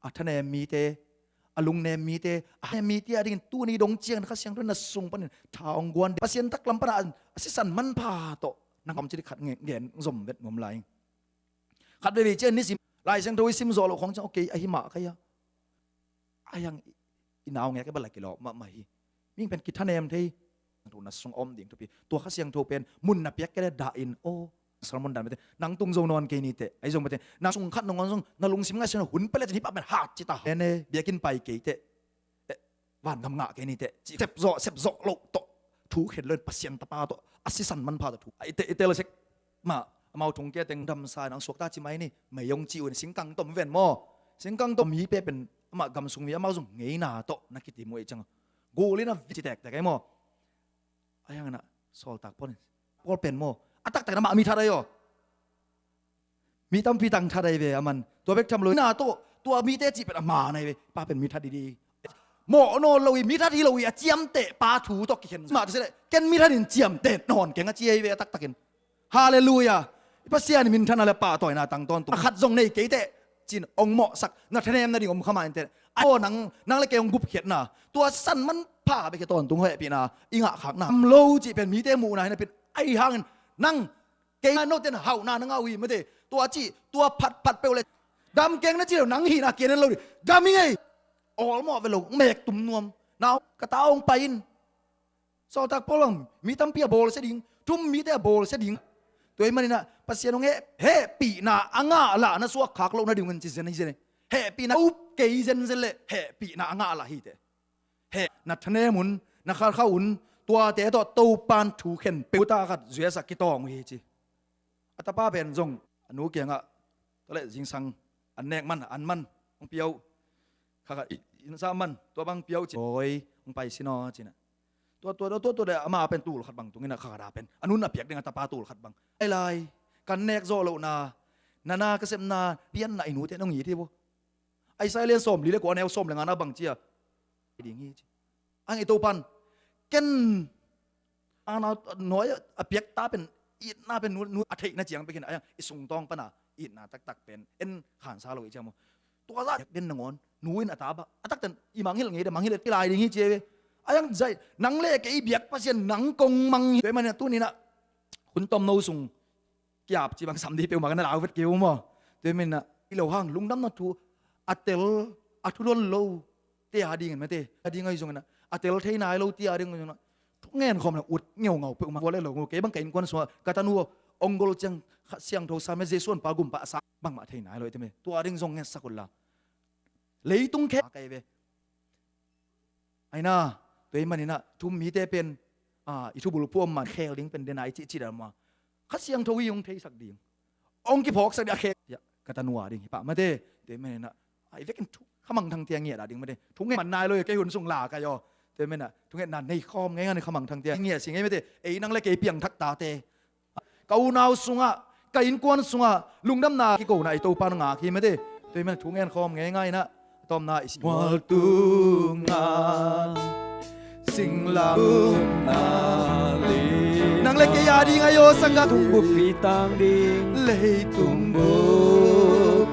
Speaker 5: athane mi te alung ne mi te a mi te ading tu ni dong chiang khasiang ton na sung pan thaong gwan pasien tak lampan asisan man pha to nang om chi khat ngen zom vet mom lai khat be chen ni sim lai sang thoi sim zo lo khong chang okay a hi ma ka ya ayang inaw nghe cái bala kilo ma hi ming pen kithan em thei tu na sung om ding tu pi tua khasiang tho pen mun na piak ke da in o salmon dan bete nang tung zo non ke ni te ai zong bete na sung khat nong sung na lung sim nga sen hun pele ni pa ben ha chi ta ene biakin pai ke te wan ngam nga ke ni te sep zo lo to thu khet len pasien ta pa to asisan man pa to thu ai te lo sek ma mau thung ke teng dam sa nang sok ta chi mai ni mai yong chi un sing kang tom ven mo sing kang tom hi pe pen ma gam sung mi amao sung ngei na to nakiti mo chang go le na vi tek tek mo ayang na sol tak pon pol pen mo atak tak na ma mi tha dai yo mi tam pi tang tha dai ve aman to bek tham lo na to mi te chi pen ma nai ve pa pen mi tha di mo no lo mi tha di lo ya chiam te pa thu to ki ken ma se ken mi tha din chiam te non ken a chi ve atak takin hallelujah pasian min thana le pa toy na tang ton tu khat jong nei ke te chin ong mo sak na thane na ding om khama inte o nang le ke ong gup khiat na tua san man pha be ke ton tung he pi na inga khak na lo chi pen mi te mu na na pen ai hang nang ke no ten hau na nang awi me de tua chi tua phat pe le dam keng na chi nang hi na ke nen lo dam ngai ol mo ve lo mek tum nuam naw ka ta ong pa in so tak polong mi tam pia bol se ding tum mi te bol se dingตัวมันนี่นะปัสยานงเฮปีน่าอ่างละนะสวกขากโลนะดิ่งเงินจิเซนนี่เซนเฮปีน่าอุบเกยเซนเซนเลยเฮปีน่าอ่างละฮีเตเฮนัทเนมุนนักข่าวข้าอุ่นตัวเตะตัวตูปานถูเข็นเปิวตาขัดเสียสักกี่ตองเฮจีอัตป้าเป็นจงอนุเกียงอ่ะตัวเล็กจิงสังอันแนกมันอันมันองเปียวข้าขัดอินซามันตัวบังเปียวจีโอยองไปสินอจีน่ะตัวเดมาเป็นตูลขัดบังตรงนี้นะข้าดาเป็นอนุนับเปียกdenganตาปาตูลขัดบังไอ้ลายกันเนกโซโลนาก็เสพนาเปียนนาอินูเตน้องหยีที่บ่ไอ้ไซเลียนส้มลีเล็กว่าแนวส้มเลยงานนับบังเจียดิ่งงี้อันไอ้ตัวปันเก่นอันน้อยเปียกตาเป็นอีน่าเป็นนูอัฐิน่าเจียงไปกินอะไรอีส่งตองปะน่ะอีน่าตักเป็นเอ็นขานซาโลอีเจ้ามั้งตัวละเด่นหนึ่งงอนนูอินอัตาบะตักแต่อีมังฮิลงี้เดมังฮิลที่ลายดิ่งงี้เจียayang zai nang le ke biak pasien nang kong mang pe man tu ni na hun tom no sung kyap chi bang sam di pe ma na law vet kiu mo te min na i lo hang lung dam na tu atel atulon lo te ha ding ma te ha ding ai sung na atel thei nai lo ti a ding na ngen khom na ut ngeu ngau pe ma le lo ke bang kain kwan so ka ta nu องกอลจังเสียงโทสามเจส่วนปากุมปะสักบังมาเทนายเลยใช่ไหมตัวดิ่งทรงเงี้ยสักคนละเลยตุงแค่ไกลเวไอ้น่าตัวเองมันนี่นะทุ่มมีแต่เป็นอิทุบุลพวมมันแค่ลิงเป็นเดนไอจิดามาขัดเสียงทวียงเทสักดิ่งองค์กี่พอกสักเดียเคยกตันวัวดิ่งปะมาเด้ตัวเองมันนี่นะไอ้เวกันขมังทางเตียงเงี้ยดิ่งมาเด้ทุ่งเงี้ยมันนายเลยแกหุ่นส่งหลากายอตัวเองมันน่ะทุ่งเงี้ยนั่นในคอมไงในขมังทางเตียงเงี้ยสิ่งไงไม่เด้ไอ้นั่งเล็กไอ้เปียงทักตาเตเกาหนาวสุงะกอินกวนสุงะลุงดำนาที่กูน่ะไอ้ตัวปานงาขี้ไม่ได้ตัวมันทุ่งเงี้ยคอมง่ายๆนะตอมนาอิสวาลตุงาสิงลานาลีนางเล็กยาดีไงโยสังกัด
Speaker 4: tumbu pitang ding
Speaker 5: เลยตุงบุ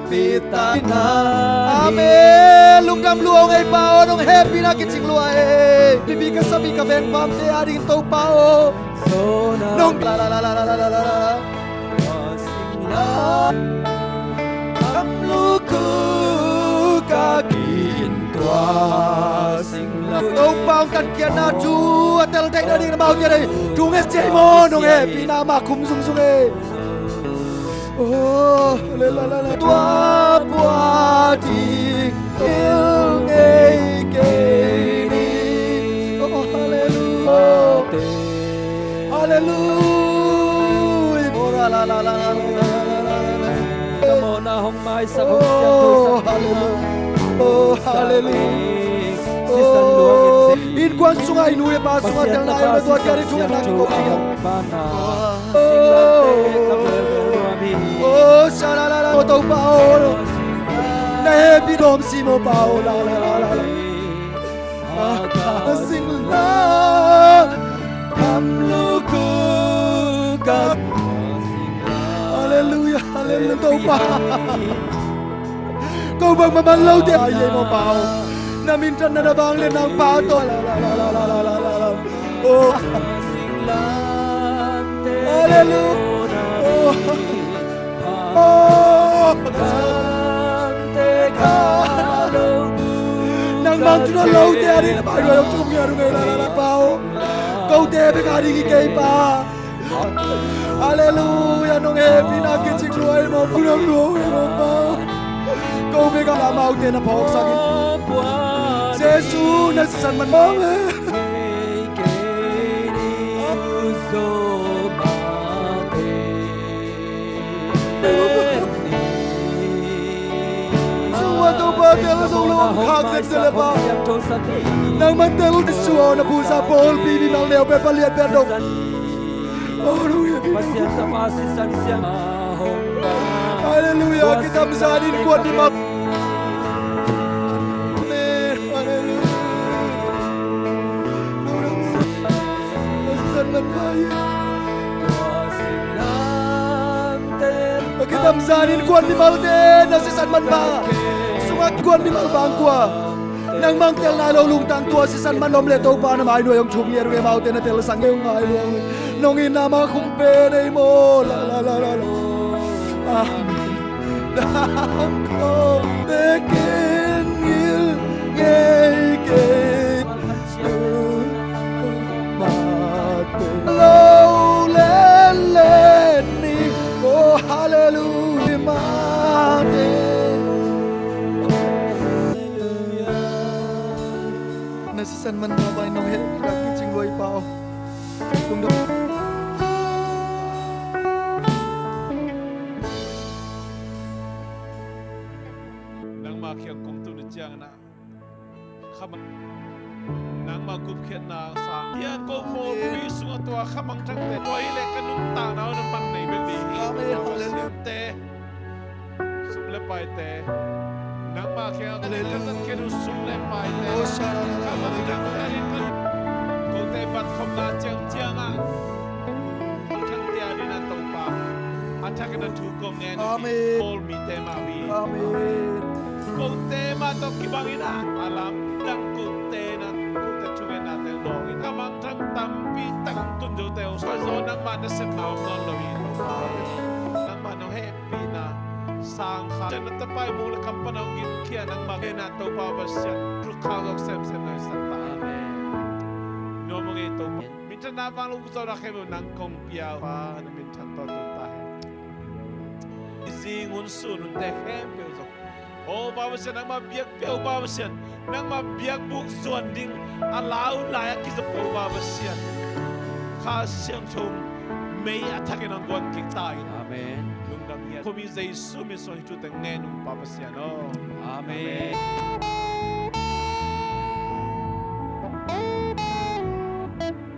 Speaker 4: pitang na
Speaker 5: อาเมนลุงดำลวงไอ้เปาน้องแฮปปี้นะกินจริงรวยพี่พี่ก็สมีกับแบงความเตียดินโตเปา
Speaker 4: so na
Speaker 5: น้องลาลาลาลาลาลาลาลา
Speaker 4: sing la kamluku kakin tua sing la
Speaker 5: ông bao tận kia na chú tel tay đã đi bao kia đây chú nghe chơi mò nông nghe pi na mà khum sung sung nghe oh la la la la tua bua đi yêu nghe kê đi oh hallelujah hallelujah oh la la la la la la la
Speaker 4: kamo na hong mai sa hong siang thu
Speaker 5: oh
Speaker 4: sa
Speaker 5: hallelujah oh hallelujah
Speaker 4: si san luang
Speaker 5: in quan sungai nuôi ba sungai tel nai ba tua kia đi sungai nang ko kia
Speaker 4: pana
Speaker 5: oh sa la la la to bao na happy dom si mo bao la la la la sing la am lu ku ka hallelujah hallelujah to ba câu bằng mà bằng lâu thế ai mo bao na minsan na nabang lên ng pato la la la la la la la la oh hallelujah oh oh nang mang tu lâu thế ari na bao giờ chung nhà rồi la la la bao câu thế bên ari ki cây pa hallelujah nong happy na ki chik luai mo pulang luai mo bao câu bên ka la mau thế na phok sakin Giêsu na san man mo Suwa to ba tel so lo khak tel tel ba nang man tel ti suwa na pu sa pol pi ni nang leo pe pa liat pe dok Hallelujah kita mesanin kuat di mak Kita mesanin kuan di malte na si san man ba sungat kuan di malbang kwa nang mang tel na lo lung tang tua si san man nom le to pa na mai no yong chum yer we malte na tel sang yong ai luang nong in na ma khum pe nei mo la la la la amen dang ko te ken ngil nge ke lo len len ni oh hallelujah mate nasisan man na ba nong he daging chingloy pao tung dong
Speaker 6: nang ma khiang kum tu ni chiang na khamang nang ma gup khet na sa ya ko mo pi su to khamang thang te toi le kanung ta na na mang nei bel di
Speaker 5: Amen, hallelujah.
Speaker 6: te sum le pai te nang ma khiang le kan ke nu sum le pai te
Speaker 5: oh shala la la
Speaker 6: khamang thang te kan ko te bat khom na chiang chiang a thang te ani na to pa attack na tu ko ngen
Speaker 5: Amen.
Speaker 6: all mi te ma wi
Speaker 5: amen
Speaker 6: Kung tema to kibangina alam dang kunte na kunte chume na tel dongin amang thang tampi tang tunjo teo so zo nang man se mau ngon lo yin nang man no happy na sang kha jan ta pai mu la kampana gin kia nang ma na to pa ba sya tru kha go sem sem na sa ta no mo ngi to min tan na bang lu so na khemo nang kong pia pa na min tan to tu ta ngun su nun te hem pe zo o ba sian nang ma biak pe ba sian nang ma biak buk zuan ding alau la ya ki zo pe ba sian kha siang thum mei attack nang gon ki tai
Speaker 4: อาเมน
Speaker 6: lung dam ya ko mi zai su mi so hi tu te nge nung pa sian o
Speaker 4: อาเมน